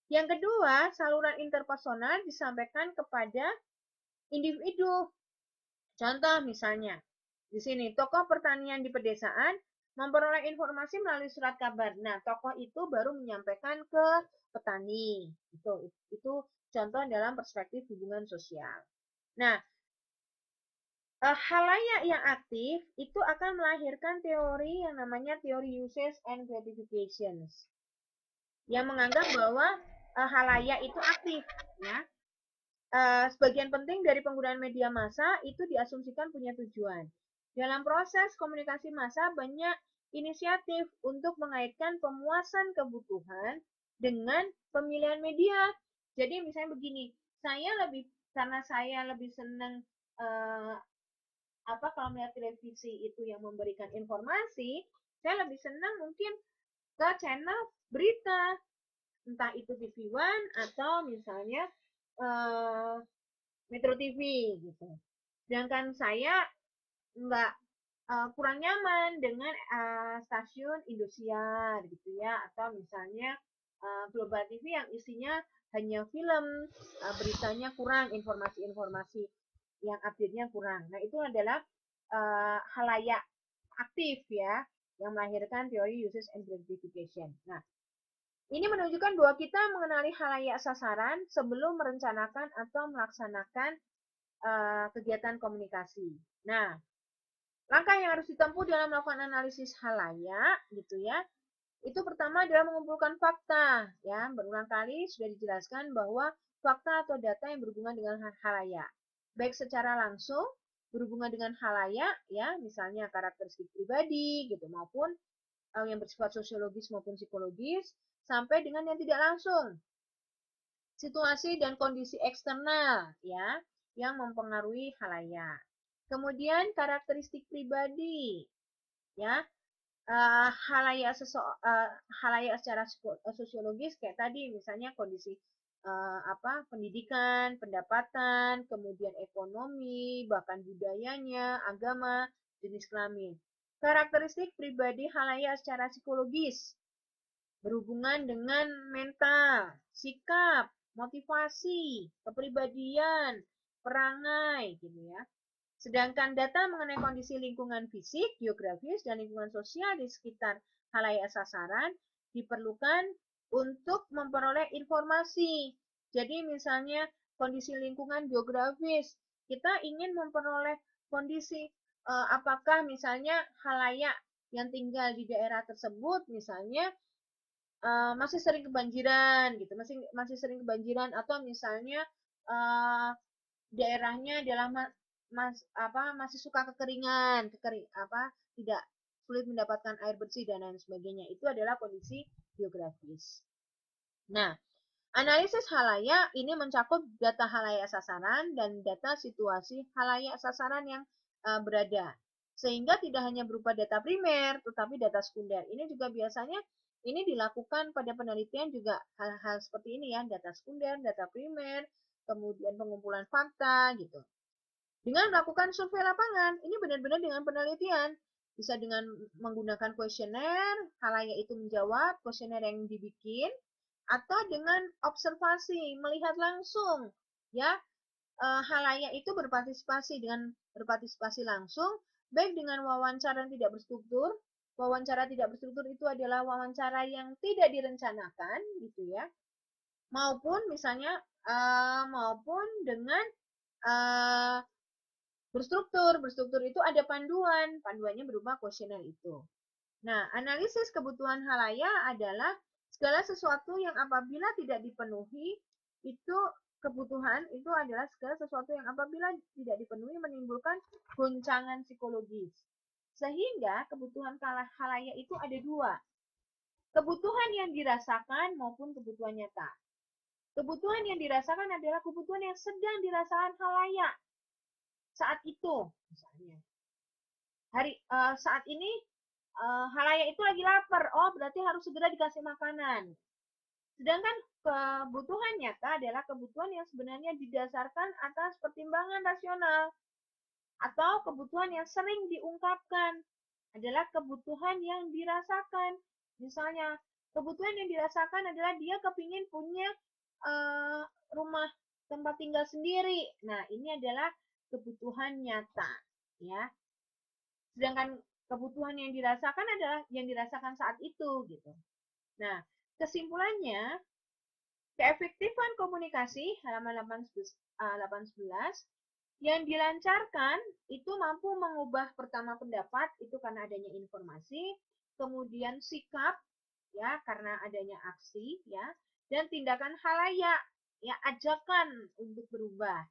Yang kedua, saluran interpersonal disampaikan kepada individu. Contoh misalnya, di sini tokoh pertanian di pedesaan memperoleh informasi melalui surat kabar. Nah, tokoh itu baru menyampaikan ke petani. Itu contoh dalam perspektif hubungan sosial. Nah, halayak yang aktif itu akan melahirkan teori yang namanya teori usage and gratifications, yang menganggap bahwa halayak itu aktif ya. Sebagian penting dari penggunaan media massa itu diasumsikan punya tujuan. Dalam proses komunikasi massa banyak inisiatif untuk mengaitkan pemuasan kebutuhan dengan pemilihan media. Jadi misalnya begini, karena saya lebih senang kalau melihat televisi itu yang memberikan informasi, saya lebih senang mungkin ke channel berita, entah itu TV One atau misalnya Metro TV gitu. Sedangkan saya nggak kurang nyaman dengan stasiun Indosiar gitu ya, atau misalnya Global TV yang isinya hanya film, beritanya kurang, informasi-informasi yang update-nya kurang. Nah, itu adalah halayak aktif ya, yang melahirkan teori usage and gratification. Nah, ini menunjukkan bahwa kita mengenali halayak sasaran sebelum merencanakan atau melaksanakan kegiatan komunikasi. Nah, langkah yang harus ditempuh dalam melakukan analisis halayak gitu ya. Itu pertama adalah mengumpulkan fakta ya. Berulang kali sudah dijelaskan bahwa fakta atau data yang berhubungan dengan halayak, baik secara langsung berhubungan dengan halayak ya, misalnya karakteristik pribadi gitu, maupun yang bersifat sosiologis maupun psikologis, sampai dengan yang tidak langsung situasi dan kondisi eksternal ya yang mempengaruhi halayak. Kemudian karakteristik pribadi ya. Halayak secara sosiologis kayak tadi misalnya kondisi pendidikan, pendapatan, kemudian ekonomi, bahkan budayanya, agama, jenis kelamin. Karakteristik pribadi halayak secara psikologis berhubungan dengan mental, sikap, motivasi, kepribadian, perangai gitu ya. Sedangkan data mengenai kondisi lingkungan fisik, geografis, dan lingkungan sosial di sekitar halayak sasaran diperlukan untuk memperoleh informasi. Jadi misalnya kondisi lingkungan geografis, kita ingin memperoleh kondisi apakah misalnya halayak yang tinggal di daerah tersebut misalnya masih sering kebanjiran gitu, masih sering kebanjiran atau misalnya uh, daerahnya adalah masih suka kekeringan, tidak sulit mendapatkan air bersih dan lain sebagainya. Itu adalah kondisi geografis. Nah, analisis halayak ini mencakup data halayak sasaran dan data situasi halayak sasaran yang berada. Sehingga tidak hanya berupa data primer, tetapi data sekunder. Ini juga biasanya ini dilakukan pada penelitian juga hal-hal seperti ini ya, data sekunder, data primer, kemudian pengumpulan fakta gitu. Dengan melakukan survei lapangan, ini benar-benar dengan penelitian. Bisa dengan menggunakan kuesioner, halayak itu menjawab kuesioner yang dibikin, atau dengan observasi, melihat langsung, ya halayak itu berpartisipasi langsung, baik dengan wawancara yang tidak berstruktur. Wawancara tidak berstruktur itu adalah wawancara yang tidak direncanakan, gitu ya, maupun misalnya maupun dengan uh, berstruktur. Berstruktur itu ada panduan, panduannya berupa kuesioner itu. Nah, analisis kebutuhan halayak adalah segala sesuatu yang apabila tidak dipenuhi, itu kebutuhan itu adalah segala sesuatu yang apabila tidak dipenuhi menimbulkan goncangan psikologis. Sehingga kebutuhan halayak itu ada dua. Kebutuhan yang dirasakan maupun kebutuhan nyata. Kebutuhan yang dirasakan adalah kebutuhan yang sedang dirasakan halayak saat itu, misalnya. Saat ini halayak itu lagi lapar, oh berarti harus segera dikasih makanan. Sedangkan kebutuhan nyata adalah kebutuhan yang sebenarnya didasarkan atas pertimbangan rasional atau kebutuhan yang sering diungkapkan adalah kebutuhan yang dirasakan. Misalnya, kebutuhan yang dirasakan adalah dia kepingin punya rumah tempat tinggal sendiri. Nah, ini adalah kebutuhan nyata, ya. Sedangkan kebutuhan yang dirasakan adalah yang dirasakan saat itu, gitu. Nah, kesimpulannya, keefektifan komunikasi halaman 18 yang dilancarkan itu mampu mengubah pertama pendapat itu karena adanya informasi, kemudian sikap ya karena adanya aksi ya dan tindakan halayak ya ajakan untuk berubah.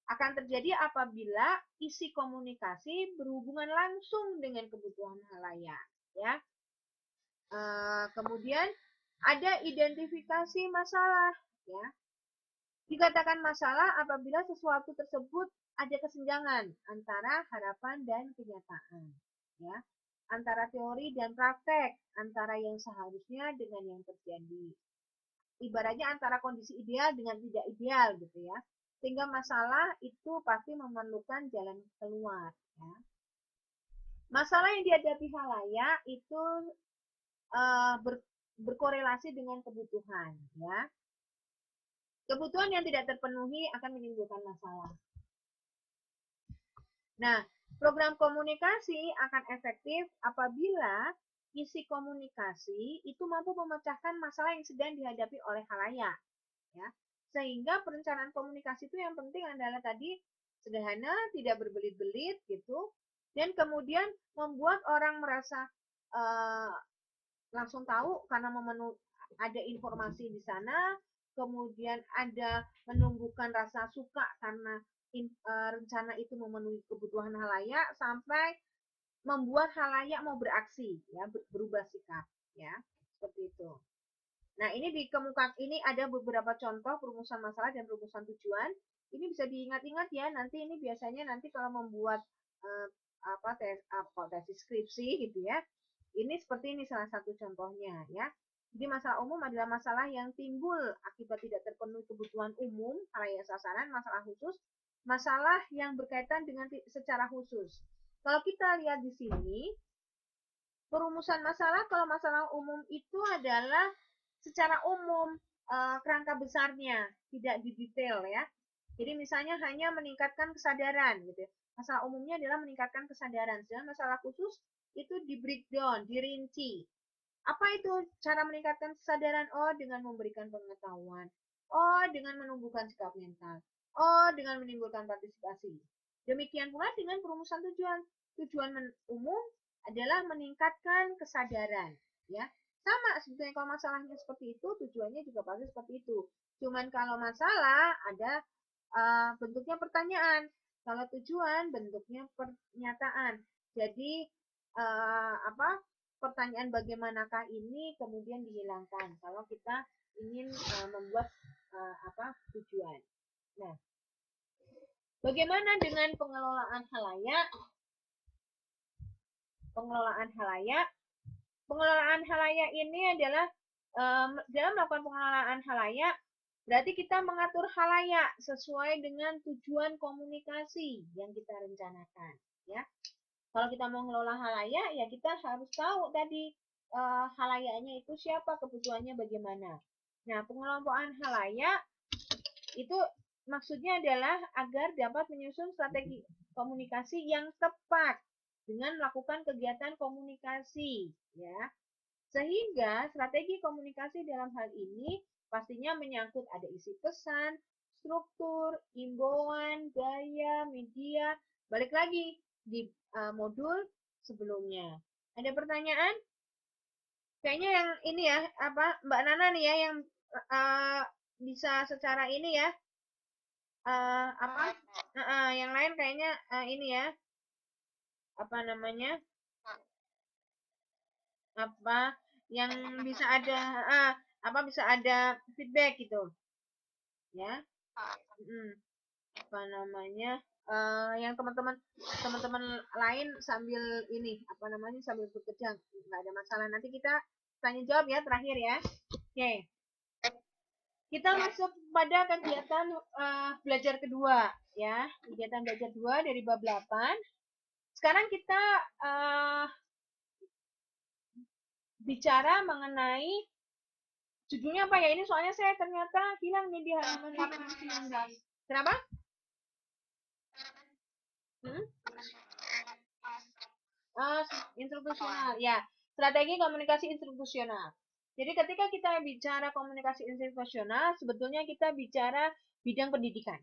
Akan terjadi apabila isi komunikasi berhubungan langsung dengan kebutuhan halayak ya. Kemudian ada identifikasi masalah ya. Dikatakan masalah apabila sesuatu tersebut ada kesenjangan antara harapan dan kenyataan ya. Antara teori dan praktek, antara yang seharusnya dengan yang terjadi. Ibaratnya antara kondisi ideal dengan tidak ideal gitu ya. Sehingga masalah itu pasti memerlukan jalan keluar ya. Masalah yang dihadapi halayak itu berkorelasi dengan kebutuhan ya. Kebutuhan yang tidak terpenuhi akan menimbulkan masalah. Nah, program komunikasi akan efektif apabila isi komunikasi itu mampu memecahkan masalah yang sedang dihadapi oleh halayak ya. Sehingga perencanaan komunikasi itu yang penting adalah tadi sederhana, tidak berbelit-belit gitu, dan kemudian membuat orang merasa langsung tahu karena ada informasi di sana, kemudian ada menumbuhkan rasa suka karena rencana itu memenuhi kebutuhan halayak sampai membuat halayak mau beraksi ya berubah sikap ya seperti itu. Nah, ini di kemuka ini ada beberapa contoh perumusan masalah dan perumusan tujuan. Ini bisa diingat-ingat ya. Nanti ini biasanya nanti kalau membuat eh, tesis skripsi gitu ya. Ini seperti ini salah satu contohnya ya. Jadi masalah umum adalah masalah yang timbul akibat tidak terpenuhi kebutuhan umum, halayak sasaran, masalah khusus, masalah yang berkaitan dengan secara khusus. Kalau kita lihat di sini, perumusan masalah kalau masalah umum itu adalah secara umum kerangka besarnya, tidak didetail ya. Jadi misalnya hanya meningkatkan kesadaran gitu ya. Masalah umumnya adalah meningkatkan kesadaran. Sedangkan masalah khusus itu di breakdown, dirinci. Apa itu cara meningkatkan kesadaran? Oh, dengan memberikan pengetahuan. Oh, dengan menumbuhkan sikap mental. Oh, dengan menimbulkan partisipasi. Demikian pula dengan perumusan tujuan. Tujuan umum adalah meningkatkan kesadaran, ya. Sama sebetulnya kalau masalahnya seperti itu, tujuannya juga pasti seperti itu. Cuman kalau masalah ada bentuknya pertanyaan. Kalau tujuan bentuknya pernyataan. Jadi pertanyaan bagaimanakah ini kemudian dihilangkan kalau kita ingin membuat tujuan. Nah, bagaimana dengan pengelolaan halayak? Pengelolaan halayak. Pengelolaan halayak ini adalah dalam melakukan pengelolaan halayak berarti kita mengatur halayak sesuai dengan tujuan komunikasi yang kita rencanakan, ya. Kalau kita mau mengelola halayak, ya kita harus tahu tadi halayaknya itu siapa, kebutuhannya bagaimana. Nah, pengelompokan halayak itu maksudnya adalah agar dapat menyusun strategi komunikasi yang tepat dengan melakukan kegiatan komunikasi, ya. Sehingga strategi komunikasi dalam hal ini pastinya menyangkut ada isi pesan, struktur, imbauan, gaya, media. Balik lagi di modul sebelumnya. Ada pertanyaan? Kayaknya yang ini ya, Mbak Nana nih ya yang bisa secara ini ya. Yang lain kayaknya ini ya. Apa namanya? Apa yang bisa ada bisa ada feedback gitu ya. Apa namanya yang teman-teman lain sambil ini sambil bekerja nggak ada masalah, nanti kita tanya jawab ya terakhir ya. Oke, kita masuk pada kegiatan belajar kedua ya, kegiatan belajar 2 dari bab 8. Sekarang kita bicara mengenai judulnya apa ya, ini soalnya saya ternyata hilang nih di halaman 19. Kenapa? Instruksional ya, strategi komunikasi instruksional. Jadi ketika kita bicara komunikasi instruksional, sebetulnya kita bicara bidang pendidikan,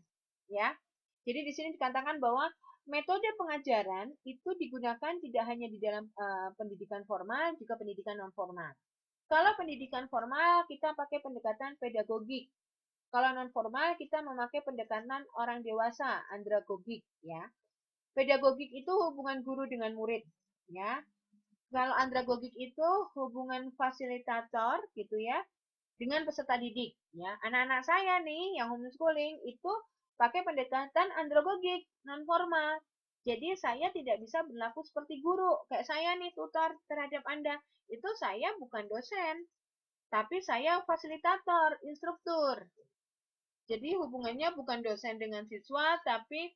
ya. Jadi di sini dikatakan bahwa metode pengajaran itu digunakan tidak hanya di dalam pendidikan formal, juga pendidikan non formal. Kalau pendidikan formal kita pakai pendekatan pedagogik. Kalau non formal kita memakai pendekatan orang dewasa, andragogik, ya. Pedagogik itu hubungan guru dengan murid, ya. Kalau andragogik itu hubungan fasilitator gitu ya dengan peserta didik, ya. Anak-anak saya nih yang homeschooling itu pakai pendekatan andragogik non formal. Jadi saya tidak bisa berlaku seperti guru. Kayak saya nih tutor terhadap Anda. Itu saya bukan dosen, tapi saya fasilitator, instruktur. Jadi hubungannya bukan dosen dengan siswa, tapi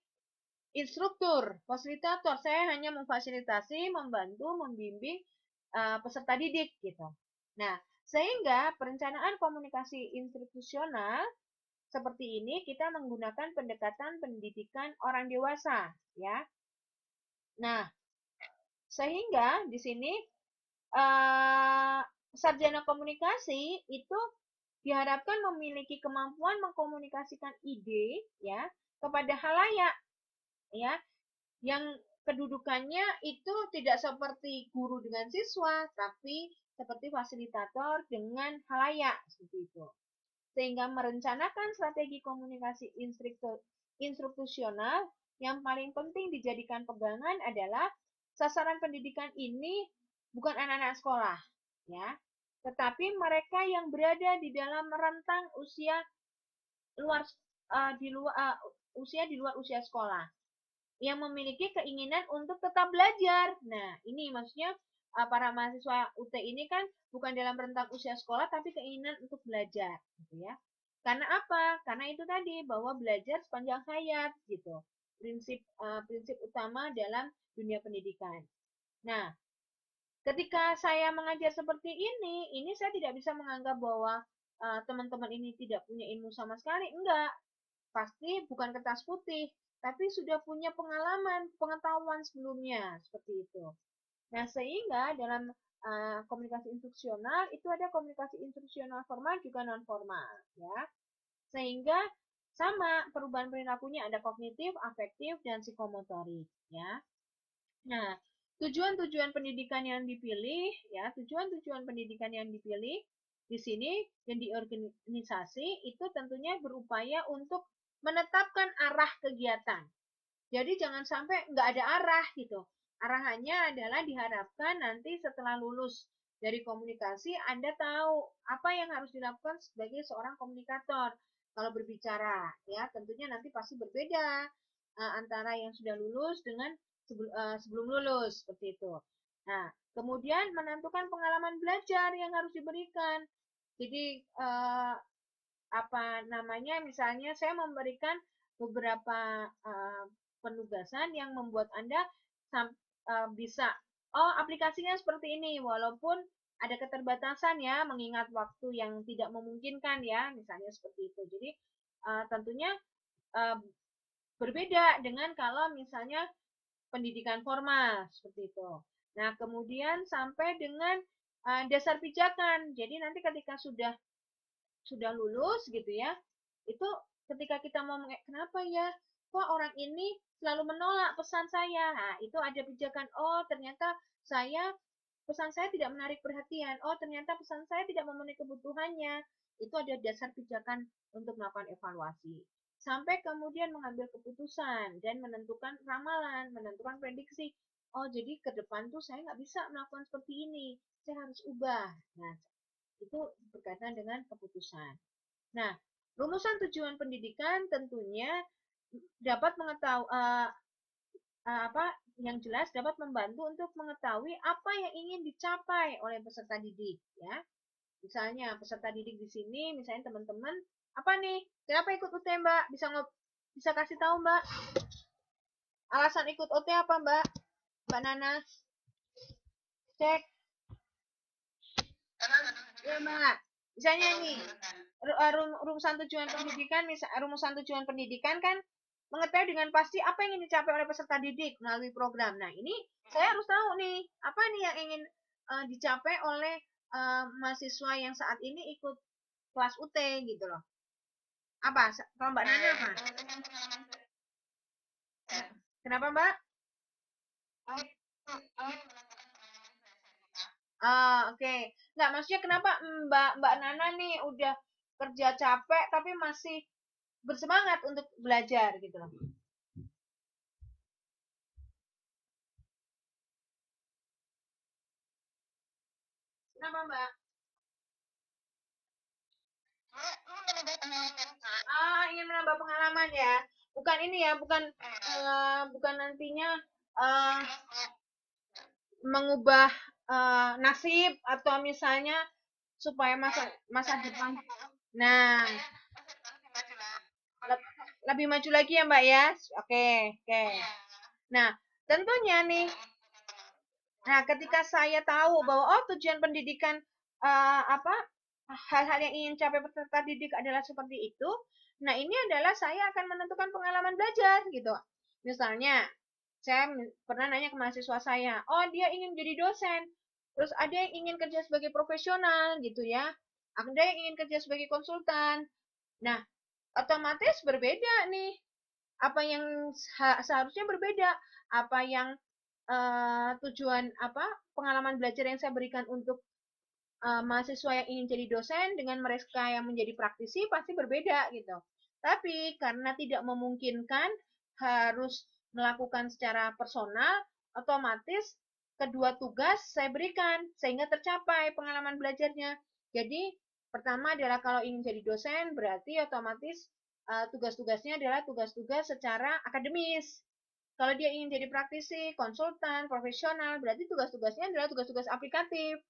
instruktur, fasilitator. Saya hanya memfasilitasi, membantu, membimbing peserta didik gitu. Nah, sehingga perencanaan komunikasi institusional seperti ini kita menggunakan pendekatan pendidikan orang dewasa, ya. Nah, sehingga di sini sarjana komunikasi itu diharapkan memiliki kemampuan mengkomunikasikan ide ya kepada halayak, ya, yang kedudukannya itu tidak seperti guru dengan siswa, tapi seperti fasilitator dengan halayak seperti itu. Sehingga merencanakan strategi komunikasi instruksional yang paling penting dijadikan pegangan adalah sasaran pendidikan ini bukan anak-anak sekolah, ya. tetapi mereka yang berada di dalam rentang usia luar di luar usia di luar usia sekolah yang memiliki keinginan untuk tetap belajar. Nah, ini maksudnya para mahasiswa UT ini kan bukan dalam rentang usia sekolah tapi keinginan untuk belajar, gitu ya. Karena apa? Karena itu tadi bahwa belajar sepanjang hayat, gitu. Prinsip utama dalam dunia pendidikan. Nah, ketika saya mengajar seperti ini saya tidak bisa menganggap bahwa teman-teman ini tidak punya ilmu sama sekali. Enggak, pasti bukan kertas putih, tapi sudah punya pengalaman, pengetahuan sebelumnya, seperti itu. Nah, sehingga dalam komunikasi instruksional itu ada komunikasi instruksional formal juga non formal, ya. Sehingga sama perubahan perilakunya ada kognitif, afektif, dan psikomotorik, ya. Nah, tujuan-tujuan pendidikan yang dipilih, ya, tujuan-tujuan pendidikan yang dipilih di sini dan di organisasi itu tentunya berupaya untuk menetapkan arah kegiatan. Jadi jangan sampai nggak ada arah gitu. Arahannya adalah diharapkan nanti setelah lulus dari komunikasi Anda tahu apa yang harus dilakukan sebagai seorang komunikator. Kalau berbicara, ya tentunya nanti pasti berbeda antara yang sudah lulus dengan sebelum lulus seperti itu. Nah, kemudian menentukan pengalaman belajar yang harus diberikan. Jadi apa namanya? Misalnya saya memberikan beberapa penugasan yang membuat Anda bisa aplikasinya seperti ini walaupun ada keterbatasan ya mengingat waktu yang tidak memungkinkan ya misalnya seperti itu. Jadi tentunya uh, berbeda dengan kalau misalnya pendidikan formal seperti itu. Nah, kemudian sampai dengan dasar pijakan. Jadi nanti ketika sudah lulus gitu ya, itu ketika kita mau kenapa ya kok orang ini selalu menolak pesan saya. Nah, itu ada pijakan, oh ternyata pesan saya tidak menarik perhatian. Oh, ternyata pesan saya tidak memenuhi kebutuhannya. Itu ada dasar pijakan untuk melakukan evaluasi. Sampai kemudian mengambil keputusan dan menentukan ramalan, menentukan prediksi. Oh, jadi ke depan tuh saya nggak bisa melakukan seperti ini. Saya harus ubah. Nah, itu berkaitan dengan keputusan. Nah, rumusan tujuan pendidikan tentunya dapat mengetahui apa yang jelas dapat membantu untuk mengetahui apa yang ingin dicapai oleh peserta didik ya. Misalnya peserta didik di sini misalnya teman-teman apa nih? Kenapa ikut UT, Mbak? Bisa kasih tahu, Mbak? Alasan ikut UT apa, Mbak? Mbak Nana? Cek. Ya, Mbak. Misalnya ini rumusan tujuan pendidikan kan mengetahui dengan pasti apa yang ingin dicapai oleh peserta didik melalui program. Nah, ini saya harus tahu nih, apa nih yang ingin dicapai oleh mahasiswa yang saat ini ikut kelas UT gitu loh. Apa? Kalau Mbak Nana apa? Kenapa, Mbak? Oke. Nggak, maksudnya kenapa Mbak Nana nih udah kerja capek tapi masih bersemangat untuk belajar gitu loh. Kenapa, Mbak? Ingin menambah pengalaman ya. Bukan ini ya, bukan nantinya uh, mengubah nasib atau misalnya supaya masa depan. Nah, lebih maju lagi ya, Mbak ya. Oke, oke. Nah, tentunya nih nah, ketika saya tahu bahwa tujuan pendidikan apa hal-hal yang ingin capai peserta didik adalah seperti itu, nah ini adalah saya akan menentukan pengalaman belajar gitu. Misalnya, saya pernah nanya ke mahasiswa saya, oh dia ingin jadi dosen, terus ada yang ingin kerja sebagai profesional gitu ya, ada yang ingin kerja sebagai konsultan. Nah, otomatis berbeda nih. Apa yang seharusnya berbeda, apa yang tujuan apa pengalaman belajar yang saya berikan untuk mahasiswa yang ingin jadi dosen dengan mereka yang menjadi praktisi pasti berbeda gitu. Tapi karena tidak memungkinkan harus melakukan secara personal, otomatis kedua tugas saya berikan sehingga tercapai pengalaman belajarnya. Jadi pertama adalah kalau ingin jadi dosen berarti otomatis tugas-tugasnya adalah tugas-tugas secara akademis. Kalau dia ingin jadi praktisi, konsultan, profesional, berarti tugas-tugasnya adalah tugas-tugas aplikatif.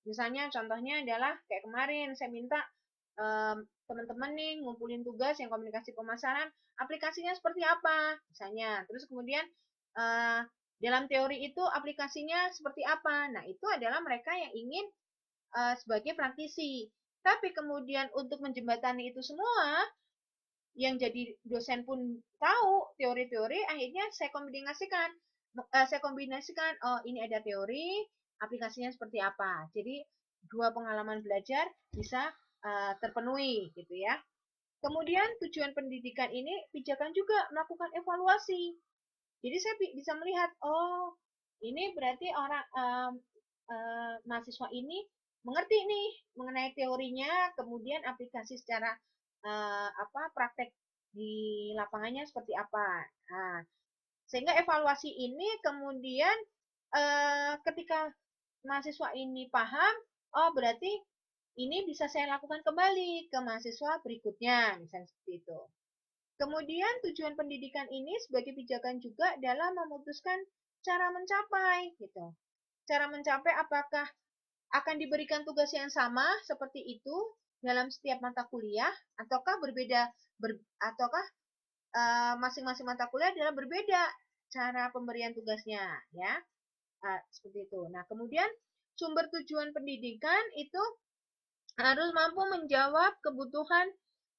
Misalnya contohnya adalah kayak kemarin saya minta teman-teman nih ngumpulin tugas yang komunikasi pemasaran, aplikasinya seperti apa misalnya. Terus kemudian dalam teori itu aplikasinya seperti apa. Nah, itu adalah mereka yang ingin sebagai praktisi. Tapi kemudian untuk menjembatani itu semua, yang jadi dosen pun tahu teori-teori, akhirnya saya kombinasikan, oh ini ada teori, aplikasinya seperti apa. Jadi dua pengalaman belajar bisa terpenuhi gitu ya. Kemudian tujuan pendidikan ini pijakan juga melakukan evaluasi. Jadi saya bisa melihat, oh ini berarti orang mahasiswa ini mengerti nih mengenai teorinya, kemudian aplikasi secara praktek di lapangannya seperti apa. Nah, sehingga evaluasi ini kemudian ketika mahasiswa ini paham, oh berarti ini bisa saya lakukan kembali ke mahasiswa berikutnya, misalnya seperti itu. Kemudian tujuan pendidikan ini sebagai pijakan juga dalam memutuskan cara mencapai gitu. Cara mencapai apakah akan diberikan tugas yang sama seperti itu dalam setiap mata kuliah ataukah berbeda ataukah masing-masing mata kuliah adalah berbeda cara pemberian tugasnya ya. Seperti itu. Nah, kemudian sumber tujuan pendidikan itu harus mampu menjawab kebutuhan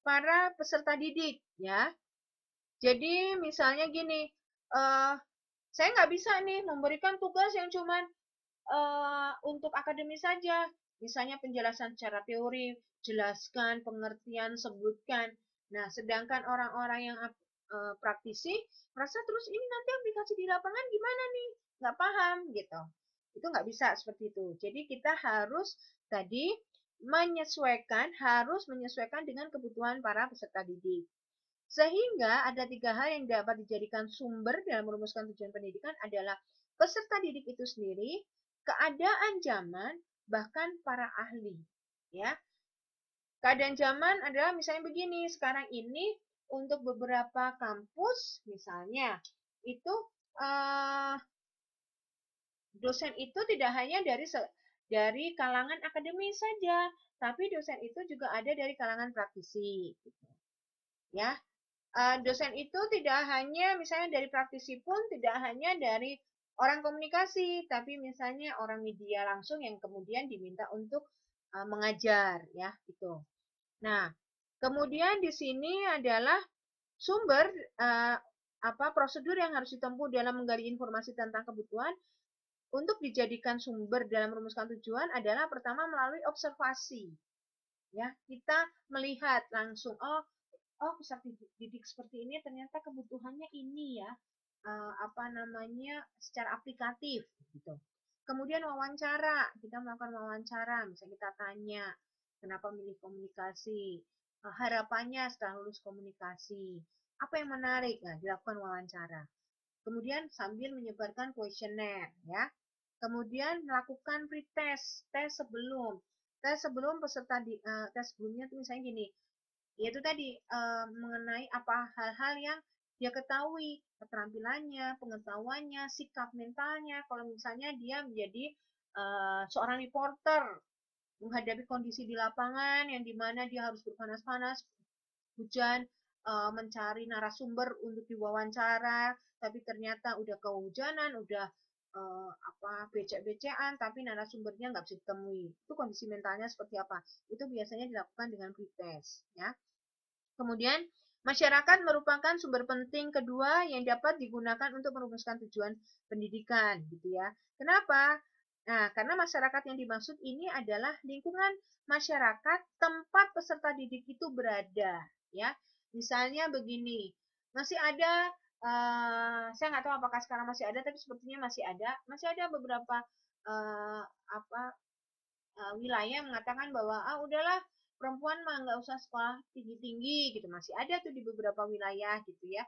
para peserta didik ya. Jadi misalnya gini, saya nggak bisa nih memberikan tugas yang cuman untuk akademis saja. Misalnya penjelasan secara teori, jelaskan, pengertian, sebutkan. Nah, sedangkan orang-orang yang praktisi merasa terus ini nanti aplikasi di lapangan gimana nih? Nggak paham gitu. Itu nggak bisa seperti itu. Jadi kita harus tadi harus menyesuaikan dengan kebutuhan para peserta didik. Sehingga ada 3 hal yang dapat dijadikan sumber dalam merumuskan tujuan pendidikan adalah peserta didik itu sendiri, keadaan zaman, bahkan para ahli. Ya, keadaan zaman adalah misalnya begini, sekarang ini untuk beberapa kampus misalnya itu dosen itu tidak hanya dari kalangan akademis saja, tapi dosen itu juga ada dari kalangan praktisi. Ya, dosen itu tidak hanya misalnya dari praktisi pun tidak hanya dari orang komunikasi, tapi misalnya orang media langsung yang kemudian diminta untuk mengajar ya itu. Nah, kemudian di sini adalah sumber prosedur yang harus ditempuh dalam menggali informasi tentang kebutuhan untuk dijadikan sumber dalam merumuskan tujuan adalah pertama melalui observasi. Ya, kita melihat langsung, oh peserta didik seperti ini ternyata kebutuhannya ini ya, secara aplikatif gitu. Kemudian wawancara, kita melakukan wawancara, misalnya kita tanya kenapa milih komunikasi, harapannya setelah lulus komunikasi, apa yang menarik, nah dilakukan wawancara. Kemudian sambil menyebarkan kuesioner ya. Kemudian melakukan pretest, tes sebelum peserta tes sebelumnya itu misalnya gini, yaitu tadi mengenai apa hal-hal yang dia ketahui, keterampilannya, pengetahuannya, sikap mentalnya. Kalau misalnya dia menjadi seorang reporter menghadapi kondisi di lapangan yang dimana dia harus berpanas-panas, hujan, mencari narasumber untuk diwawancara, tapi ternyata udah kehujanan, udah becek-becekan, tapi narasumbernya nggak bisa ditemui. Itu kondisi mentalnya seperti apa? Itu biasanya dilakukan dengan pretest, ya. Kemudian, masyarakat merupakan sumber penting kedua yang dapat digunakan untuk merumuskan tujuan pendidikan, gitu ya. Kenapa? Nah, karena masyarakat yang dimaksud ini adalah lingkungan masyarakat tempat peserta didik itu berada, ya. Misalnya begini, masih ada, saya nggak tahu apakah sekarang masih ada, tapi sepertinya masih ada beberapa wilayah mengatakan bahwa udahlah perempuan mah nggak usah sekolah tinggi-tinggi gitu, masih ada tuh di beberapa wilayah gitu ya.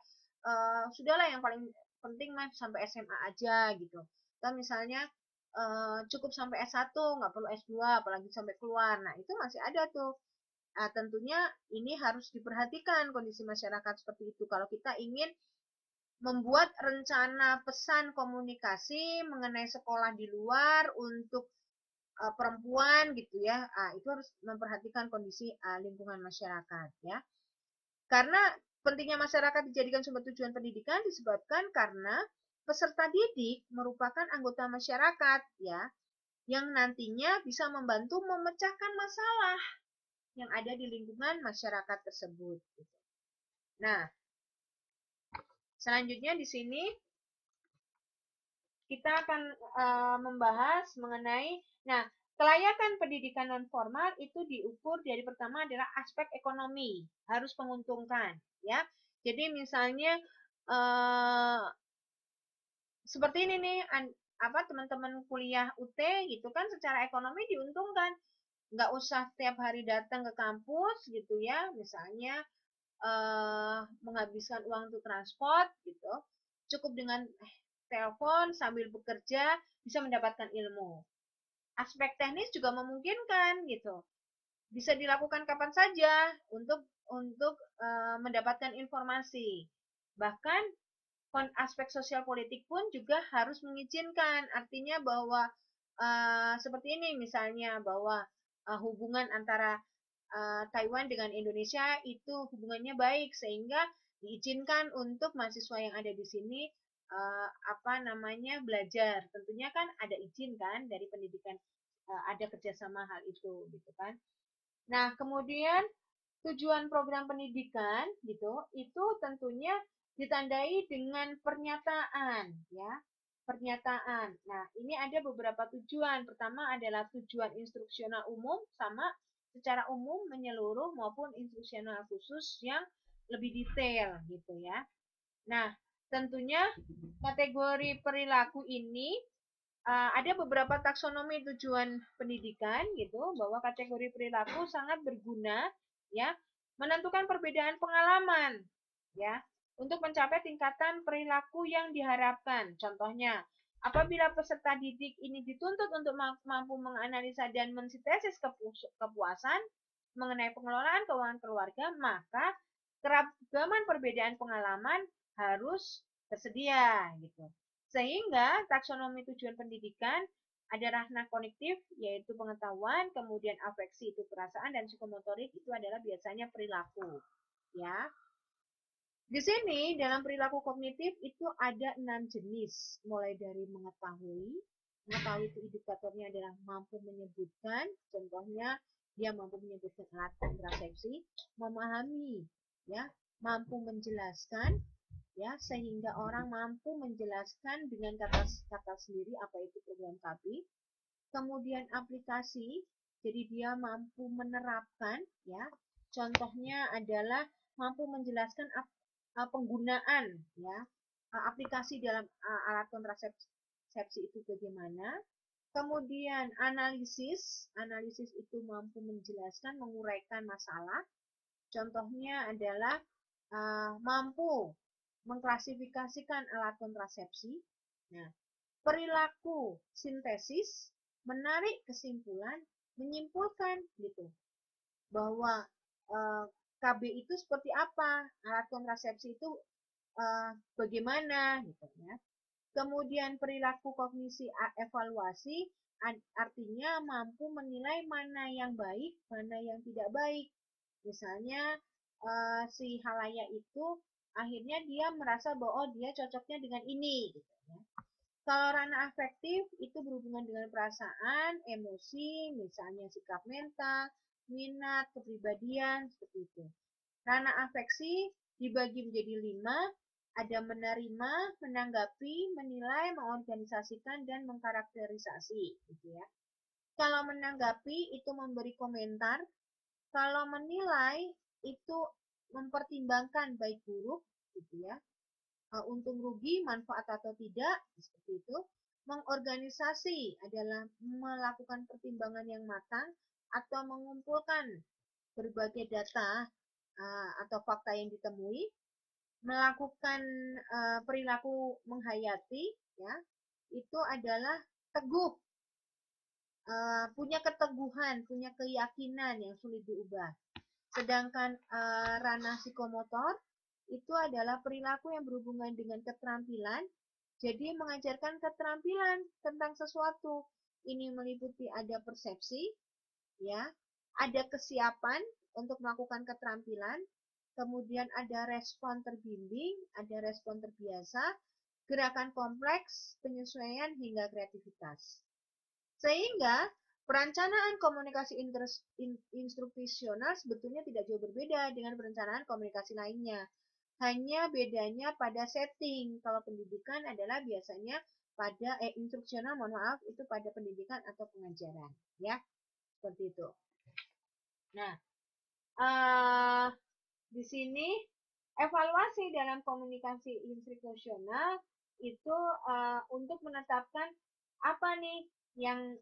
Sudahlah yang paling penting mah sampai SMA aja gitu. Atau misalnya cukup sampai S1, nggak perlu S2, apalagi sampai keluar. Nah, itu masih ada tuh. Nah, tentunya ini harus diperhatikan kondisi masyarakat seperti itu. Kalau kita ingin membuat rencana pesan komunikasi mengenai sekolah di luar untuk perempuan gitu ya, itu harus memperhatikan kondisi lingkungan masyarakat ya. Karena pentingnya masyarakat dijadikan sumber tujuan pendidikan disebabkan karena peserta didik merupakan anggota masyarakat ya, yang nantinya bisa membantu memecahkan masalah yang ada di lingkungan masyarakat tersebut. Nah, selanjutnya di sini kita akan membahas mengenai, nah, kelayakan pendidikan non formal itu diukur dari pertama adalah aspek ekonomi, harus menguntungkan, ya. Jadi misalnya seperti ini nih, teman-teman kuliah UT gitu kan, secara ekonomi diuntungkan, nggak usah tiap hari datang ke kampus gitu ya, misalnya menghabiskan uang untuk transport gitu, cukup dengan telepon sambil bekerja bisa mendapatkan ilmu. Aspek teknis juga memungkinkan gitu, bisa dilakukan kapan saja untuk mendapatkan informasi. Bahkan aspek sosial politik pun juga harus mengizinkan, artinya bahwa seperti ini misalnya bahwa hubungan antara Taiwan dengan Indonesia itu hubungannya baik sehingga diizinkan untuk mahasiswa yang ada di sini belajar. Tentunya kan ada izin kan dari pendidikan, ada kerjasama hal itu gitu kan. Nah, kemudian tujuan program pendidikan gitu itu tentunya ditandai dengan pernyataan ya, pernyataan. Nah, ini ada beberapa tujuan. Pertama adalah tujuan instruksional umum, sama secara umum menyeluruh, maupun instruksional khusus yang lebih detail gitu ya. Nah, tentunya kategori perilaku ini ada beberapa taksonomi tujuan pendidikan gitu, bahwa kategori perilaku sangat berguna ya, menentukan perbedaan pengalaman ya untuk mencapai tingkatan perilaku yang diharapkan. Contohnya, apabila peserta didik ini dituntut untuk mampu menganalisa dan mensintesis kepuasan mengenai pengelolaan keuangan keluarga, maka keragaman perbedaan pengalaman harus tersedia gitu. Sehingga taksonomi tujuan pendidikan ada ranah kognitif yaitu pengetahuan, kemudian afeksi itu perasaan, dan psikomotorik itu adalah biasanya perilaku. Ya. Di sini dalam perilaku kognitif itu ada 6 jenis, mulai dari mengetahui. Mengetahui itu indikatornya adalah mampu menyebutkan, contohnya dia mampu menyebutkan alat kontrasepsi, memahami, ya, mampu menjelaskan, ya, sehingga orang mampu menjelaskan dengan kata-kata sendiri apa itu program KB. Kemudian aplikasi, jadi dia mampu menerapkan, ya, contohnya adalah mampu menjelaskan penggunaan, ya, aplikasi dalam alat kontrasepsi itu bagaimana. Kemudian analisis, analisis itu mampu menjelaskan, menguraikan masalah. Contohnya adalah mampu mengklasifikasikan alat kontrasepsi. Nah, perilaku sintesis, menarik kesimpulan, menyimpulkan gitu, bahwa KB itu seperti apa, alat kontrasepsi itu bagaimana gitu ya. Kemudian perilaku kognisi evaluasi, artinya mampu menilai mana yang baik, mana yang tidak baik. Misalnya si halayak itu akhirnya dia merasa bahwa dia cocoknya dengan ini gitu ya. Kalau ranah afektif itu berhubungan dengan perasaan, emosi, misalnya sikap mental, minat, kepribadian, seperti itu. Ranah afeksi dibagi menjadi 5, ada menerima, menanggapi, menilai, mengorganisasikan, dan mengkarakterisasi. Gitu ya. Kalau menanggapi itu memberi komentar, kalau menilai itu mempertimbangkan baik buruk, gitu ya, untung rugi, manfaat atau tidak, seperti itu. Mengorganisasi adalah melakukan pertimbangan yang matang atau mengumpulkan berbagai data atau fakta yang ditemui. Melakukan perilaku menghayati, ya, itu adalah teguh, punya keteguhan, punya keyakinan yang sulit diubah. Sedangkan ranah psikomotor itu adalah perilaku yang berhubungan dengan keterampilan. Jadi mengajarkan keterampilan tentang sesuatu. Ini meliputi ada persepsi, ya, ada kesiapan untuk melakukan keterampilan, kemudian ada respon terbimbing, ada respon terbiasa, gerakan kompleks, penyesuaian hingga kreativitas. Sehingga perencanaan komunikasi instruksional sebetulnya tidak jauh berbeda dengan perencanaan komunikasi lainnya. Hanya bedanya pada setting. Kalau pendidikan adalah biasanya pada instruksional, mohon maaf, itu pada pendidikan atau pengajaran, ya. Seperti itu. Nah, uh, di sini evaluasi dalam komunikasi instruksional itu untuk menetapkan apa nih yang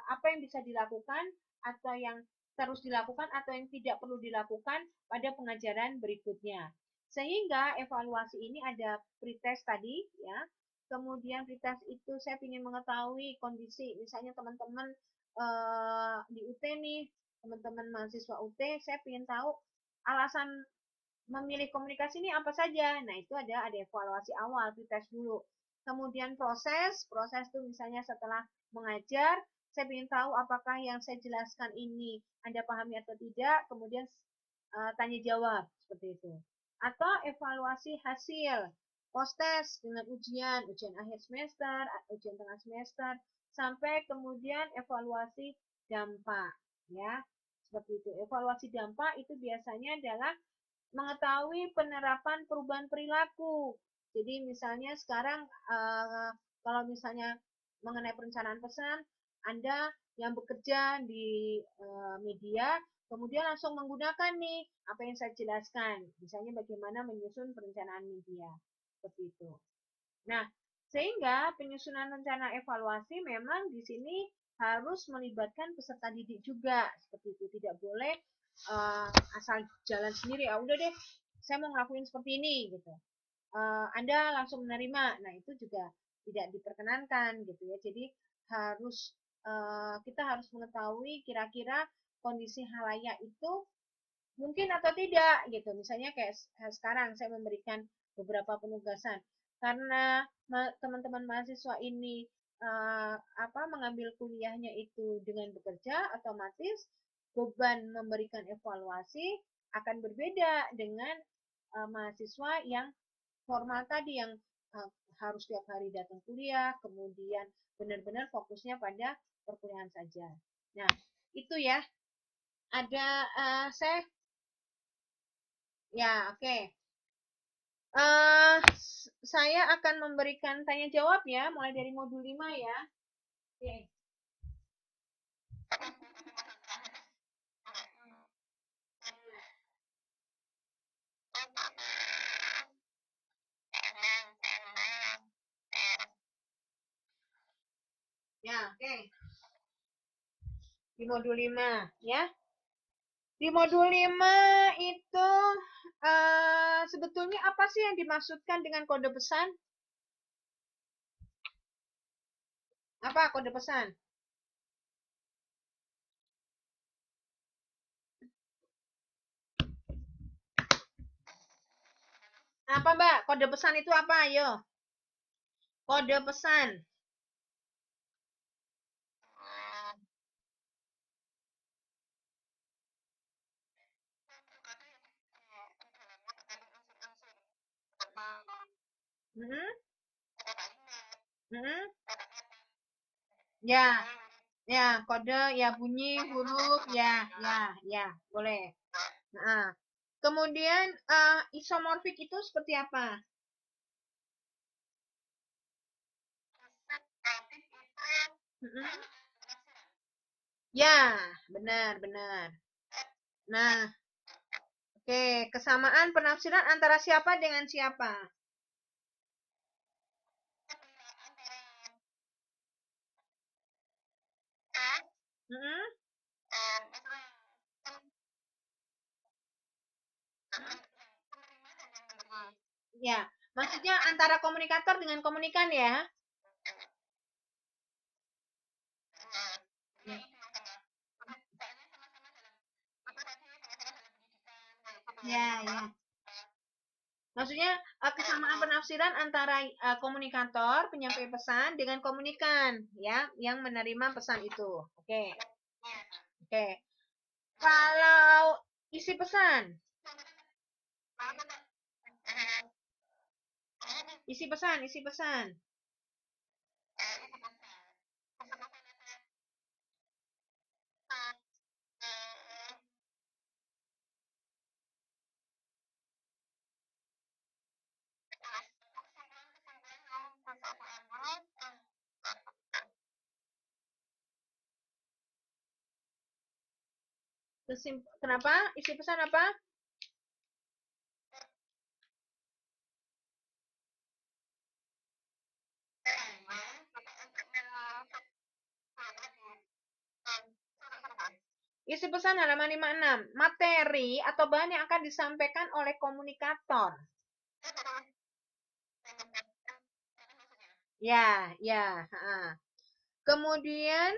apa yang bisa dilakukan atau yang terus dilakukan atau yang tidak perlu dilakukan pada pengajaran berikutnya. Sehingga evaluasi ini ada pretest tadi, ya. Kemudian pretest itu saya ingin mengetahui kondisi, misalnya teman-teman di UT nih, teman-teman mahasiswa UT, saya ingin tahu alasan memilih komunikasi ini apa saja. Nah, itu ada evaluasi awal, pretest dulu. Kemudian proses itu misalnya setelah mengajar, saya ingin tahu apakah yang saya jelaskan ini Anda pahami atau tidak, kemudian tanya jawab seperti itu. Atau evaluasi hasil, post-test dengan ujian akhir semester, ujian tengah semester, sampai kemudian evaluasi dampak, ya. Seperti itu. Evaluasi dampak itu biasanya adalah mengetahui penerapan perubahan perilaku. Jadi misalnya sekarang kalau misalnya mengenai perencanaan pesan, Anda yang bekerja di media, kemudian langsung menggunakan nih apa yang saya jelaskan. Misalnya bagaimana menyusun perencanaan media. Seperti itu. Nah, sehingga penyusunan rencana evaluasi memang di sini harus melibatkan peserta didik juga. Seperti itu. Tidak boleh asal jalan sendiri, ya udah deh saya mau ngelakuin seperti ini gitu, Anda langsung menerima. Nah, itu juga tidak diperkenankan gitu ya. Jadi harus kita harus mengetahui kira-kira kondisi halayak itu mungkin atau tidak gitu. Misalnya kayak sekarang saya memberikan beberapa penugasan karena teman-teman mahasiswa ini mengambil kuliahnya itu dengan bekerja, otomatis beban memberikan evaluasi akan berbeda dengan mahasiswa yang formal tadi, yang harus tiap hari datang kuliah, kemudian benar-benar fokusnya pada perkuliahan saja. Nah, itu ya. Ada saya ya, oke. Okay. Saya akan memberikan tanya jawab ya, mulai dari modul 5 ya. Oke. Okay. Ya, oke. Okay. Di modul 5 ya. Di modul 5 itu sebetulnya apa sih yang dimaksudkan dengan kode pesan? Apa kode pesan? Apa, Mbak? Kode pesan itu apa? Ayo. Kode pesan. Hmm? Hmm? Ya. Ya, kode ya, bunyi huruf ya, ya, ya, boleh. Nah, kemudian isomorfik itu seperti apa? Hmm? Ya, benar, benar. Nah, oke, kesamaan penafsiran antara siapa dengan siapa? Hmm? Ya, maksudnya antara komunikator dengan komunikan ya? Ya, ya. Maksudnya kesamaan penafsiran antara komunikator, penyampai pesan dengan komunikan, ya, yang menerima pesan itu. Oke. Oke. Kalau isi pesan. Isi pesan, isi pesan. Kenapa? Isi pesan apa? Isi pesan halaman 56. Materi atau bahan yang akan disampaikan oleh komunikator. Ya, ya. Kemudian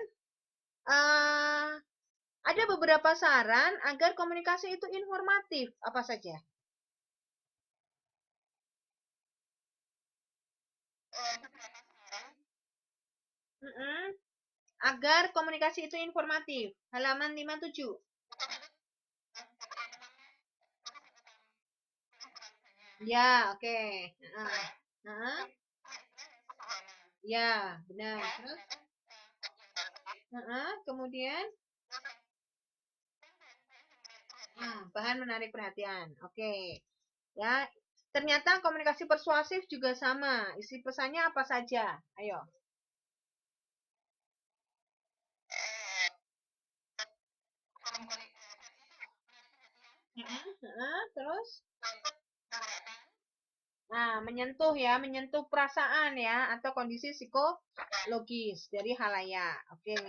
ada beberapa saran agar komunikasi itu informatif. Apa saja? Agar komunikasi itu informatif. Halaman 57. Ya, oke. Ya, benar. Terus? Kemudian? Bahan menarik perhatian. Oke. Ya, ternyata komunikasi persuasif juga sama. Isi pesannya apa saja? Ayo. Terus? Nah, menyentuh ya, menyentuh perasaan ya, atau kondisi psikologis dari halayak. Oke.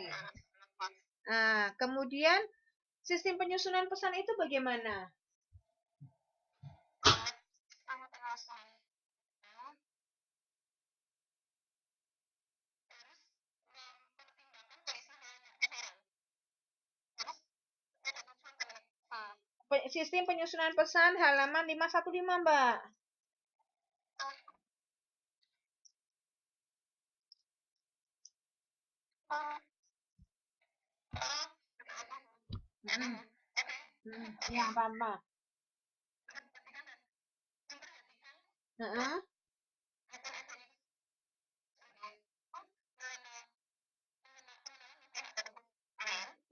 Nah, kemudian sistem penyusunan pesan itu bagaimana? Sistem penyusunan pesan halaman 515, Mbak. Ya, apa-apa.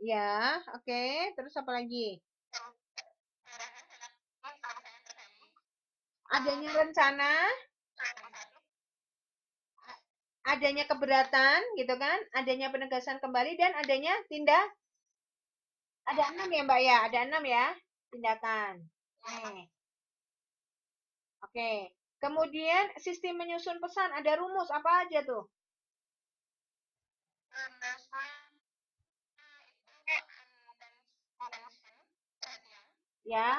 Ya, oke. Terus apa lagi? Adanya rencana, adanya keberatan, gitu kan? Adanya penegasan kembali dan adanya tindak. Ada 6 ya, Mbak ya? Ada 6 ya tindakan. Oke. Kemudian sistem menyusun pesan ada rumus apa aja tuh? Ya.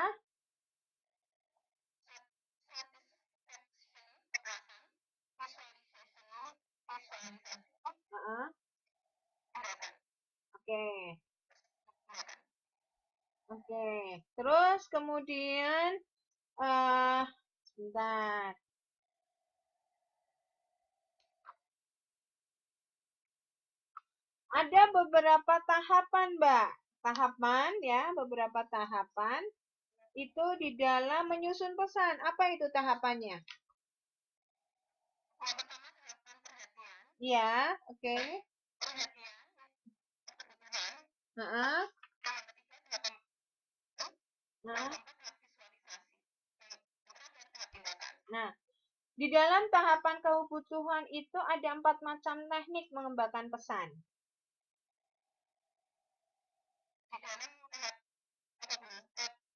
Oke. Oke. Terus kemudian sebentar. Ada beberapa tahapan, Mbak. Tahapan ya, beberapa tahapan itu di dalam menyusun pesan. Apa itu tahapannya? Ya, oke. Nah, di dalam tahapan kebutuhan itu ada 4 macam teknik mengembangkan pesan.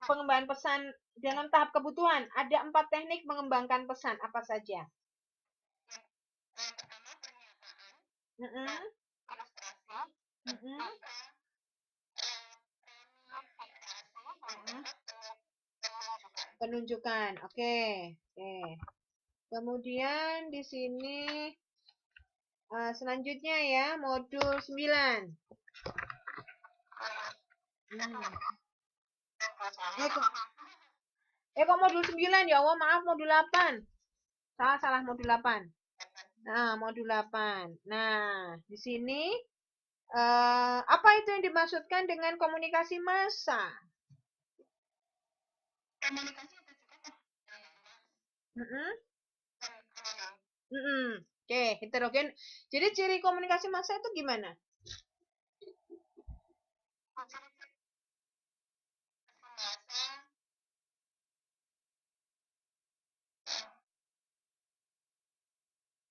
Pengembangan pesan dalam tahap kebutuhan ada 4 teknik mengembangkan pesan. Apa saja? Penunjukan. Oke. Kemudian di sini selanjutnya ya, modul 9. Kok modul 9 ya Allah, maaf modul 8. Salah modul 8. Nah, modul 8. Nah, di sini apa itu yang dimaksudkan dengan komunikasi massa? Mm-mm. Oke, heterogen. Jadi ciri komunikasi massa itu gimana?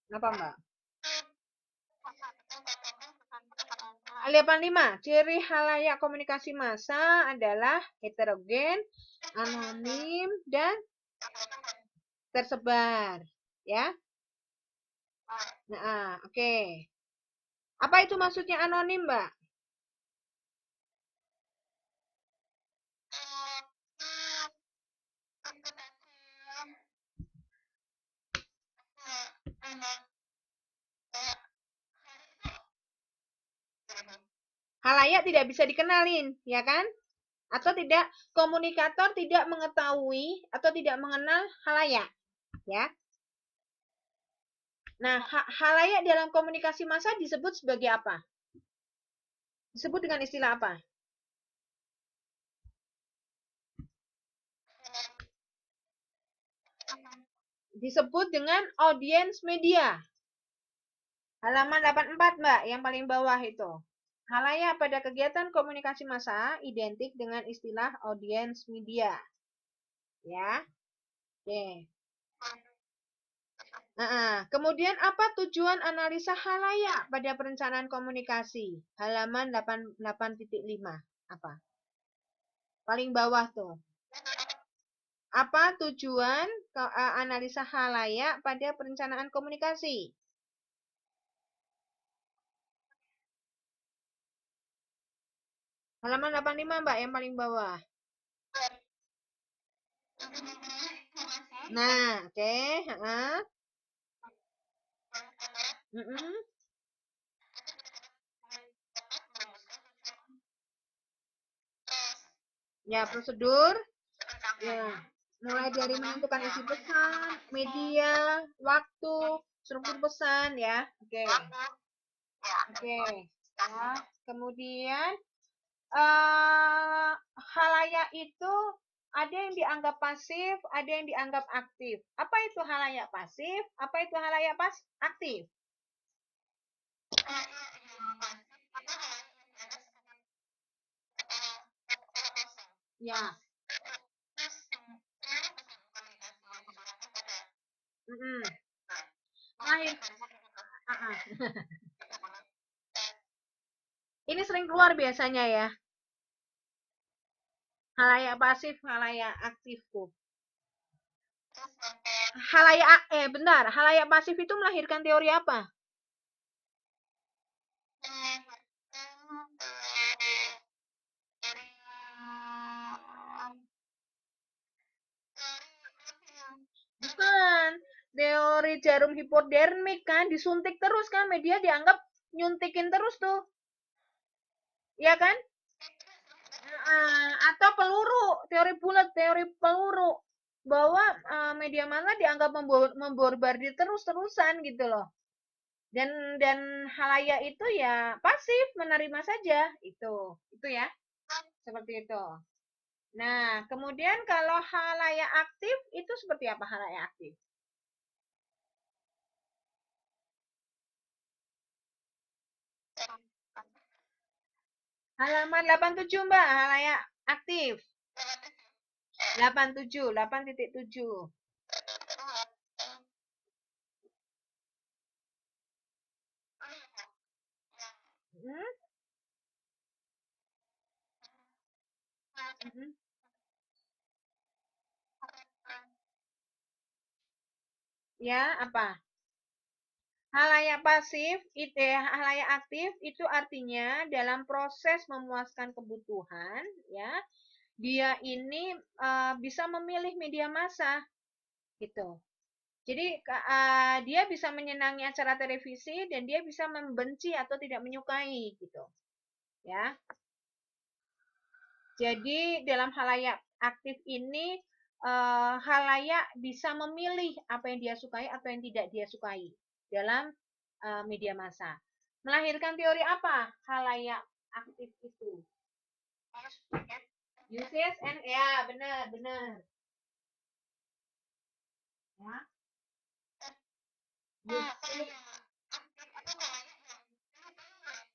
Apa, Mbak? 85. Ciri halayak komunikasi massa adalah heterogen, anonim, dan tersebar. Ya. Nah, oke. Apa itu maksudnya anonim, Mbak? Halayak tidak bisa dikenalin, ya kan? Atau tidak, komunikator tidak mengetahui atau tidak mengenal halayak, ya. Nah, halayak dalam komunikasi massa disebut sebagai apa? Disebut dengan istilah apa? Disebut dengan audiens media. Halaman 84, Mbak, yang paling bawah itu. Halayak pada kegiatan komunikasi massa identik dengan istilah audiens media. Ya. Oke. Kemudian apa tujuan analisa halayak pada perencanaan komunikasi? Halaman 8.5. Apa? Paling bawah tuh. Apa tujuan analisa halayak pada perencanaan komunikasi? Halaman 85, Mbak, yang paling bawah. Nah, oke. Ya, prosedur. Ya, mulai dari menentukan isi pesan, media, waktu, struktur pesan, ya. Oke. Oke. Ya. Kemudian halayak itu ada yang dianggap pasif, ada yang dianggap aktif. Apa itu halayak pasif? Apa itu halayak aktif? Ya. Ini sering keluar biasanya ya. Halayak pasif, halayak aktifku. Bentar. Halayak pasif itu melahirkan teori apa? Bukan. Teori jarum hipodermik kan, disuntik terus kan, media dianggap nyuntikin terus tuh. Iya kan? Atau peluru, teori bulat, teori peluru. Bahwa media massa dianggap memborbardir terus-terusan gitu loh. Dan halayak itu ya pasif, menerima saja. Itu ya. Seperti itu. Nah, kemudian kalau halayak aktif, itu seperti apa halayak aktif? Halaman 87, Mbak, halayak aktif. 87, 8.7. Ya, apa? Halayak pasif, halayak aktif itu artinya dalam proses memuaskan kebutuhan, ya, dia ini bisa memilih media massa, gitu. Jadi dia bisa menyenangi acara televisi dan dia bisa membenci atau tidak menyukai, gitu, ya. Jadi dalam halayak aktif ini halayak bisa memilih apa yang dia sukai atau yang tidak dia sukai dalam media massa. Melahirkan teori apa halayak aktif itu? Uses and ya benar.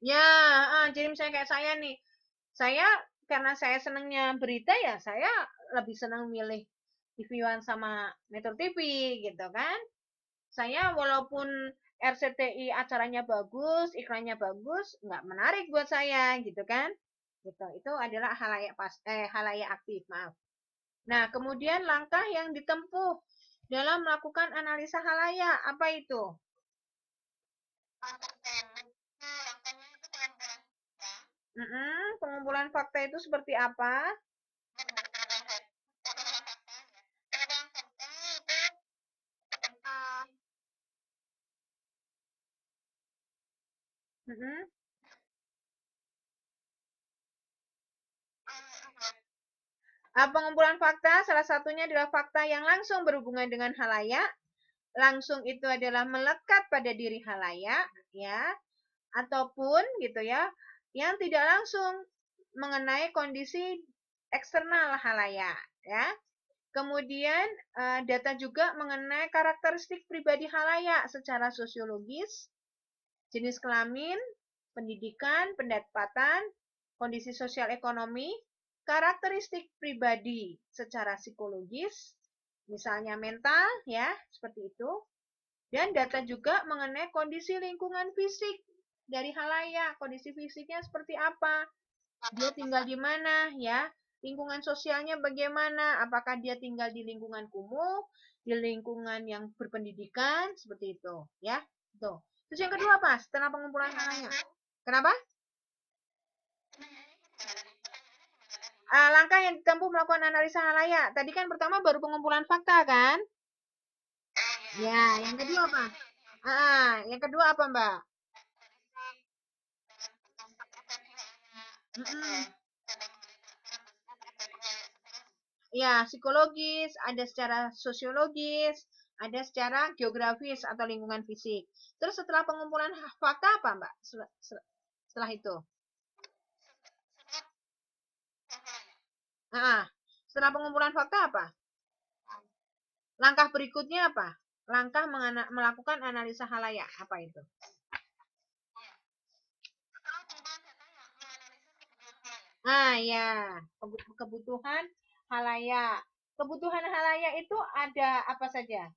Ya, jadi misalnya kayak saya nih, saya karena saya senangnya berita ya, saya lebih senang milih TV One sama Metro TV gitu kan. Saya walaupun RCTI acaranya bagus, iklannya bagus, nggak menarik buat saya gitu kan. Gitu. Itu adalah halayak aktif, maaf. Nah, kemudian langkah yang ditempuh dalam melakukan analisa halayak, apa itu? Pengumpulan fakta itu seperti apa? Pengumpulan fakta salah satunya adalah fakta yang langsung berhubungan dengan halayak. Langsung itu adalah melekat pada diri halayak, ya, ataupun gitu ya, yang tidak langsung mengenai kondisi eksternal halayak, ya. Kemudian data juga mengenai karakteristik pribadi halayak secara sosiologis, jenis kelamin, pendidikan, pendapatan, kondisi sosial ekonomi, karakteristik pribadi secara psikologis, misalnya mental, ya, seperti itu. Dan data juga mengenai kondisi lingkungan fisik dari halayak, kondisi fisiknya seperti apa, dia tinggal di mana, ya, lingkungan sosialnya bagaimana, apakah dia tinggal di lingkungan kumuh, di lingkungan yang berpendidikan, seperti itu, ya. Tuh. Terus yang kedua apa? Setelah pengumpulan halayak. Kenapa? Langkah yang ditempuh melakukan analisa halayak. Tadi kan pertama baru pengumpulan fakta kan? Ya, yang kedua apa? Yang kedua apa, Mbak? Ya, psikologis, ada secara sosiologis, ada secara geografis atau lingkungan fisik. Terus setelah pengumpulan fakta apa, Mbak? Setelah itu? Setelah pengumpulan fakta apa? Langkah berikutnya apa? Langkah melakukan analisa halayak. Apa itu? Ya, kebutuhan halayak. Kebutuhan halayak itu ada apa saja?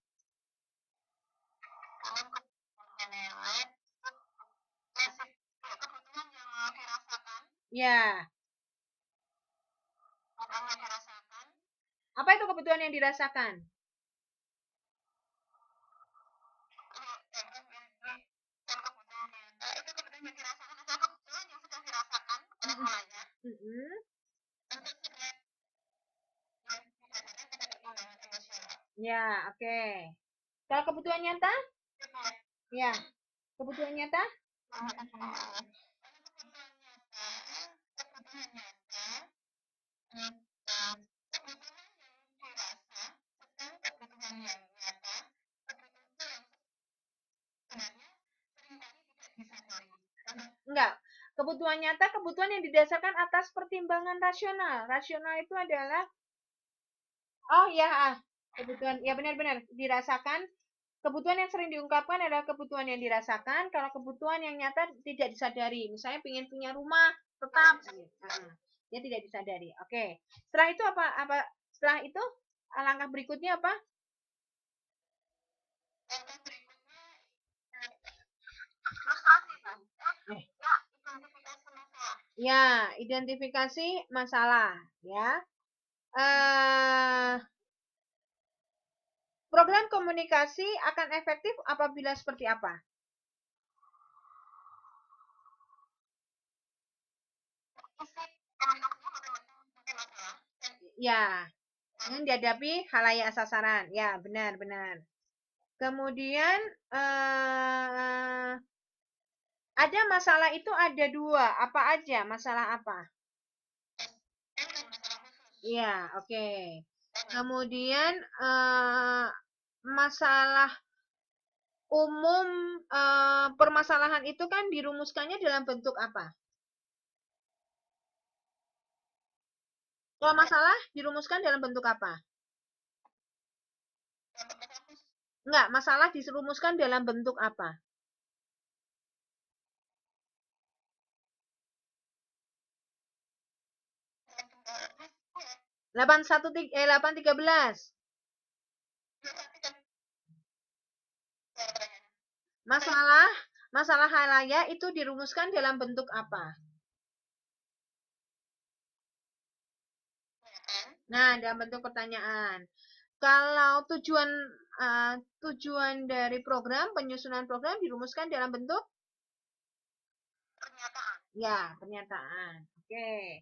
Ya. Apa itu kebutuhan yang dirasakan? Ya, oke. Kalau kebutuhan nyata? Ya. Kebutuhan nyata? Enggak. Kebutuhan nyata, kebutuhan yang didasarkan atas pertimbangan rasional. Rasional itu adalah, oh ya, kebutuhan, ya benar-benar dirasakan. Kebutuhan yang sering diungkapkan adalah kebutuhan yang dirasakan. Kalau kebutuhan yang nyata tidak disadari. Misalnya ingin punya rumah tetap, dia tidak disadari. Oke. Setelah itu apa? Setelah itu langkah berikutnya apa? Ya, identifikasi masalah, ya. Program komunikasi akan efektif apabila seperti apa? Ya, yang dihadapi halayak sasaran. Ya, benar-benar. Kemudian ada masalah itu ada dua. Apa aja? Masalah apa? Iya, oke. Kemudian masalah umum, permasalahan itu kan dirumuskannya dalam bentuk apa? Kalau masalah dirumuskan dalam bentuk apa? Enggak, masalah dirumuskan dalam bentuk apa? 813. Masalah halaya itu dirumuskan dalam bentuk apa? Nah, dalam bentuk pertanyaan. Kalau tujuan dari program, penyusunan program dirumuskan dalam bentuk ya, pernyataan. Oke.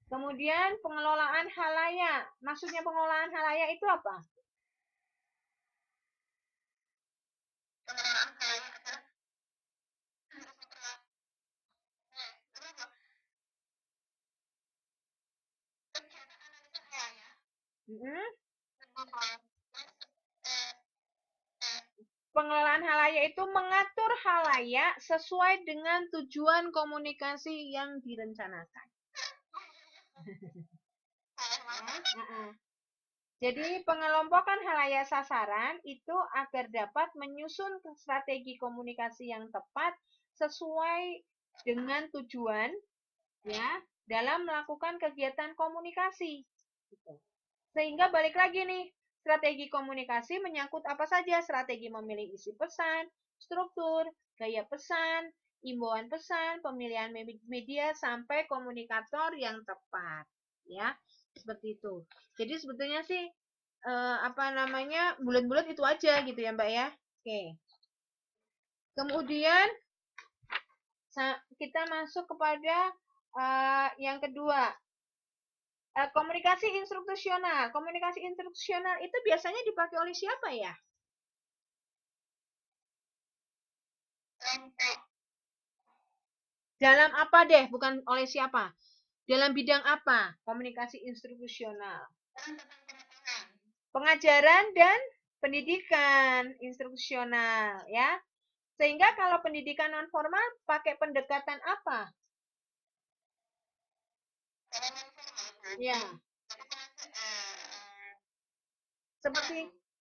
Kemudian pengelolaan halaya. Maksudnya pengelolaan halaya itu apa? Hmm? Pengelolaan halaya itu mengatur halaya sesuai dengan tujuan komunikasi yang direncanakan. Jadi pengelompokan halaya sasaran itu agar dapat menyusun strategi komunikasi yang tepat sesuai dengan tujuan ya dalam melakukan kegiatan komunikasi. Sehingga balik lagi nih, strategi komunikasi menyangkut apa saja? Strategi memilih isi pesan, struktur, gaya pesan, imbauan pesan, pemilihan media sampai komunikator yang tepat, ya. Seperti itu. Jadi sebetulnya sih bulat-bulat itu aja gitu ya, Mbak ya. Oke. Kemudian kita masuk kepada yang kedua. Komunikasi instruksional. Komunikasi instruksional itu biasanya dipakai oleh siapa ya? Dalam apa deh? Bukan oleh siapa. Dalam bidang apa? Komunikasi instruksional. Pengajaran dan pendidikan instruksional ya. Sehingga kalau pendidikan non formal pakai pendekatan apa? Ya.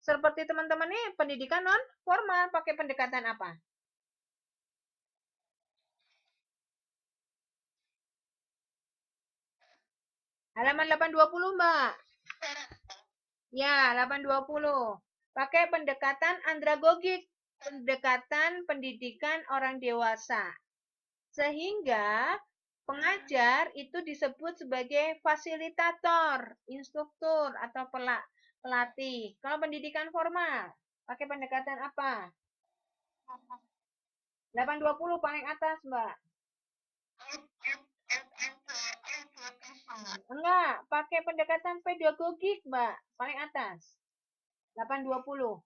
Seperti teman-teman nih pendidikan non formal pakai pendekatan apa? Halaman 820, Mbak. Ya, 820. Pakai pendekatan andragogik, pendekatan pendidikan orang dewasa. Sehingga pengajar itu disebut sebagai fasilitator, instruktur atau pelatih. Kalau pendidikan formal, pakai pendekatan apa? 820 paling atas, Mbak. Enggak, pakai pendekatan pedagogik, Mbak. Paling atas. 820.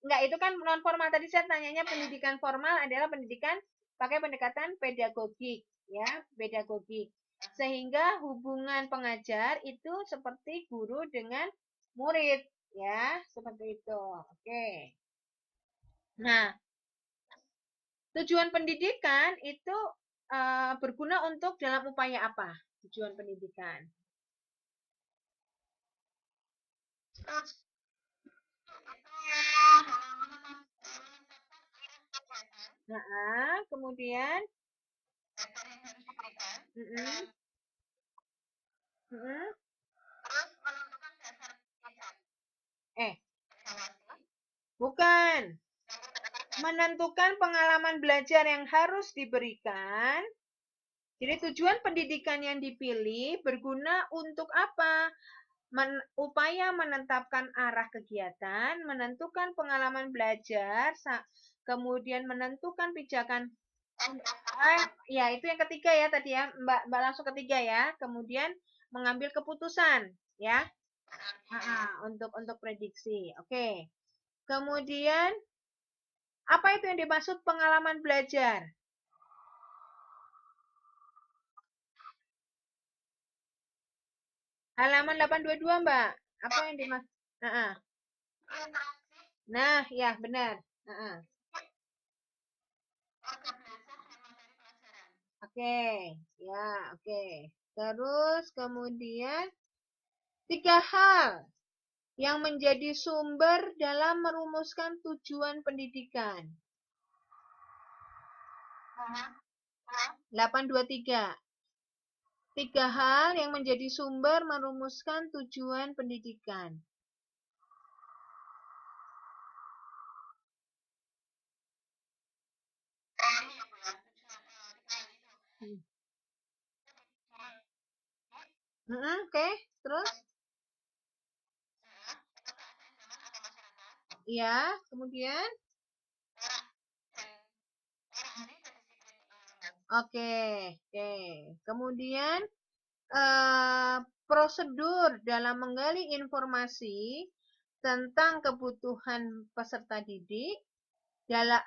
Enggak, itu kan non formal. Tadi saya tanyanya pendidikan formal adalah pendidikan pakai pendekatan pedagogik, ya, pedagogik. Sehingga hubungan pengajar itu seperti guru dengan murid, ya, seperti itu. Oke. Nah, tujuan pendidikan itu berguna untuk dalam upaya apa? Tujuan pendidikan. Nah, kemudian bukan. Menentukan pengalaman belajar yang harus diberikan. Jadi tujuan pendidikan yang dipilih berguna untuk apa? Upaya menetapkan arah kegiatan, menentukan pengalaman belajar, kemudian menentukan pijakan. Ya, itu yang ketiga ya tadi ya, Mbak langsung ketiga ya. Kemudian mengambil keputusan ya. Untuk prediksi. Oke. Kemudian apa itu yang dimaksud pengalaman belajar? Halaman 822, Mbak. Apa yang dimaksud? Nah, ya benar. Oke, ya, oke. Terus kemudian 3 hal yang menjadi sumber dalam merumuskan tujuan pendidikan. 823. 3 hal yang menjadi sumber merumuskan tujuan pendidikan. Oke, terus? Ya, kemudian? Oke, oke. Kemudian prosedur dalam menggali informasi tentang kebutuhan peserta didik dalam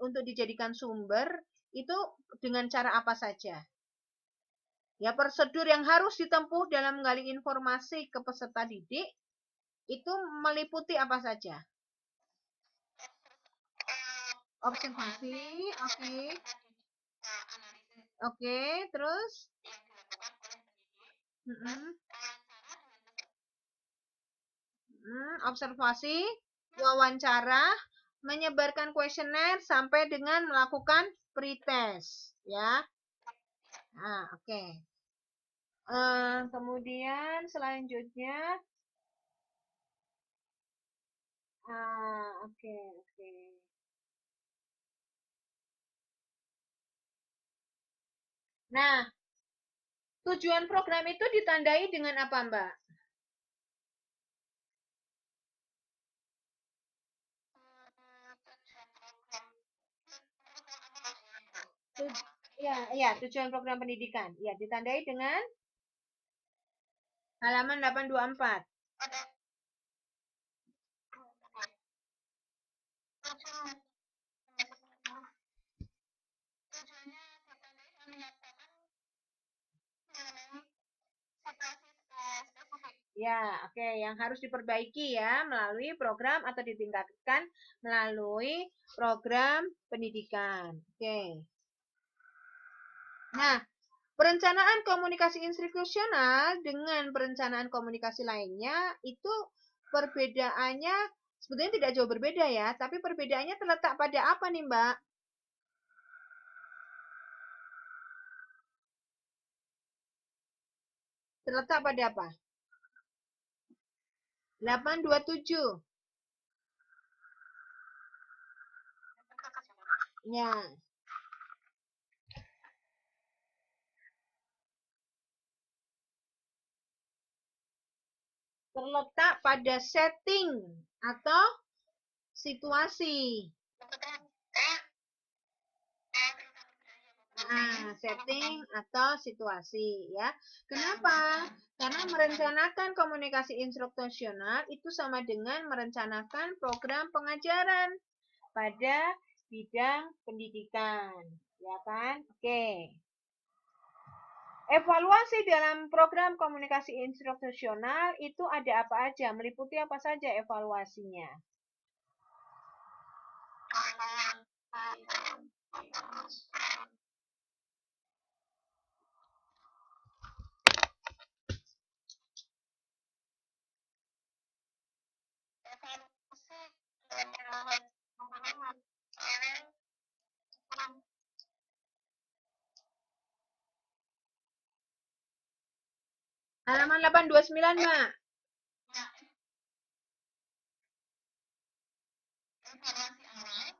untuk dijadikan sumber itu dengan cara apa saja? Ya, prosedur yang harus ditempuh dalam menggali informasi ke peserta didik itu meliputi apa saja? Observasi, oke. Oke, terus? Observasi, wawancara, menyebarkan kuesioner sampai dengan melakukan pretest, ya. Nah, oke. Kemudian selanjutnya, oke. Nah, tujuan program itu ditandai dengan apa, Mbak? Ya, tujuan program pendidikan. Ya, ditandai dengan halaman 824. Ya, oke. Yang harus diperbaiki ya melalui program atau ditingkatkan melalui program pendidikan. Oke. Nah, perencanaan komunikasi institusional dengan perencanaan komunikasi lainnya itu perbedaannya sebetulnya tidak jauh berbeda ya, tapi perbedaannya terletak pada apa nih, Mbak? Terletak pada apa? 827. Ya. Terletak pada setting atau situasi. Setting atau situasi ya. Kenapa? Karena merencanakan komunikasi instruksional itu sama dengan merencanakan program pengajaran pada bidang pendidikan, ya kan? Oke. Evaluasi dalam program komunikasi instruksional itu ada apa aja? Meliputi apa saja evaluasinya? Halaman 829, Mbak.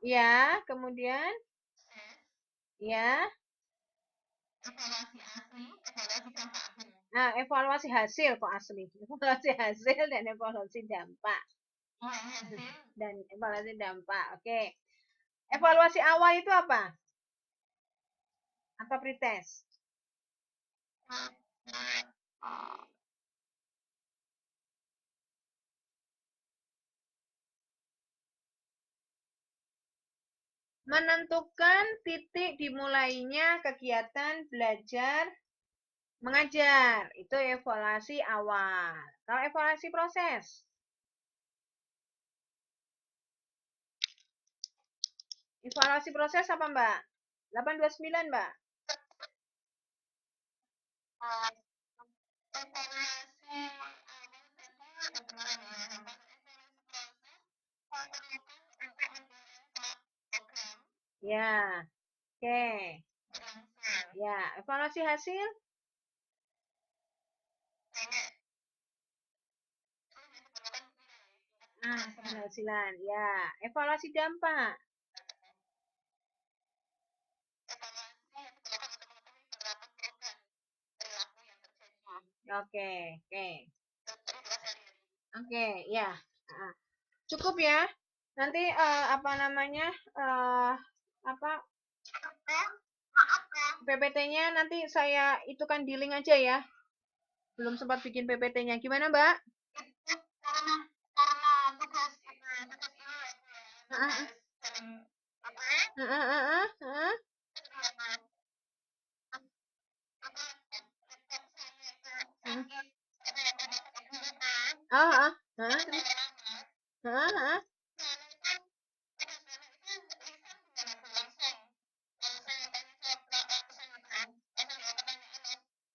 Ya, kemudian ya. Nah, evaluasi hasil kok asli. Evaluasi hasil dan evaluasi dampak. Dan evaluasi dampak. Oke. Evaluasi awal itu apa? Atau pretest? Menentukan titik dimulainya kegiatan belajar Mengajar, itu evaluasi awal. Kalau evaluasi proses, evaluasi proses apa Mbak? 829 Mbak. Ya, oke. Ya, evaluasi hasil? Nah, keberhasilan. Ya, evaluasi dampak. Oke, oke. Oke, ya. Nah, cukup ya. Nanti apa namanya? Apa PPT-nya nanti saya itukan di link aja ya. Belum sempat bikin PPT-nya. Gimana, Mbak?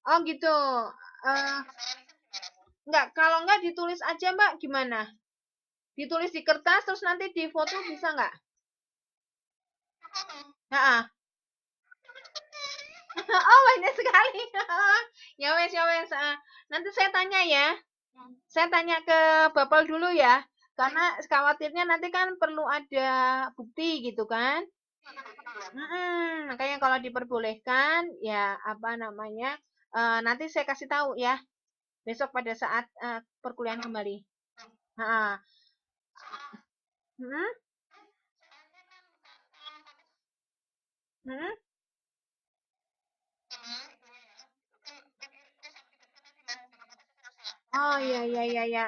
Oh gitu. Enggak, kalau enggak ditulis aja Mbak, gimana? Ditulis di kertas terus nanti di foto bisa enggak? Heeh. Oh, banyak sekali. Ya wes, ya wes. Nanti saya tanya ya. Saya tanya ke Bapak dulu ya. Karena khawatirnya nanti kan perlu ada bukti gitu kan. Makanya kalau diperbolehkan ya apa namanya nanti saya kasih tahu ya besok pada saat perkuliahan kembali. Heeh. Hmm? Hmm? Oh iya iya iya iya.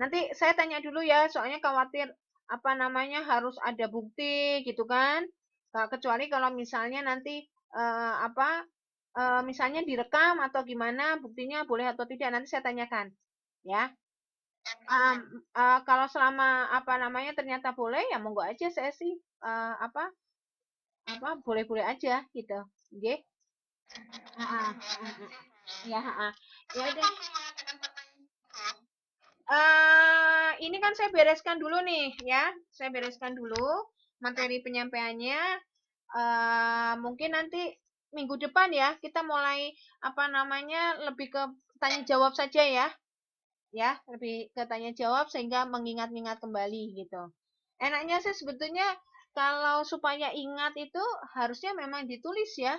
Nanti saya tanya dulu ya, soalnya khawatir apa namanya harus ada bukti gitu kan. Kecuali kalau misalnya nanti apa misalnya direkam atau gimana buktinya boleh atau tidak nanti saya tanyakan ya. Um, kalau selama apa namanya ternyata boleh ya monggo aja saya sih apa boleh-boleh aja gitu. Nggih. Heeh. Ya, heeh. Ya udah. Ini kan saya bereskan dulu nih ya. Saya bereskan dulu materi penyampaiannya. Mungkin nanti minggu depan ya kita mulai apa namanya lebih ke tanya jawab saja ya. Ya, lebih ke tanya jawab sehingga mengingat-ingat kembali gitu. Enaknya sih sebetulnya kalau supaya ingat itu harusnya memang ditulis ya.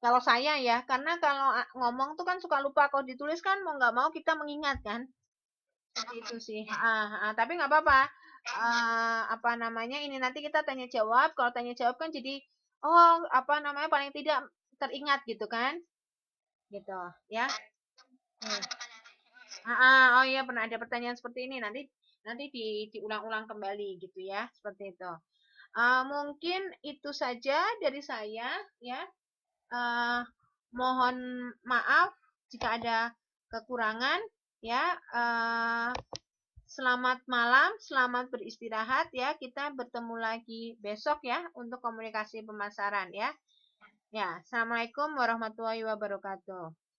Kalau saya ya, karena kalau ngomong tuh kan suka lupa. Kalau ditulis kan mau nggak mau kita mengingat kan. Seperti itu sih. Tapi nggak apa-apa. Apa namanya ini nanti kita tanya jawab. Kalau tanya jawab kan jadi oh apa namanya paling tidak teringat gitu kan? Gitu ya. Hmm. Oh iya pernah ada pertanyaan seperti ini nanti nanti diulang-ulang kembali gitu ya seperti itu. Mungkin itu saja dari saya ya. Uh, Mohon maaf jika ada kekurangan ya. Selamat malam, selamat beristirahat ya. Kita bertemu lagi besok ya untuk komunikasi pemasaran ya. Ya, Assalamualaikum warahmatullahi wabarakatuh.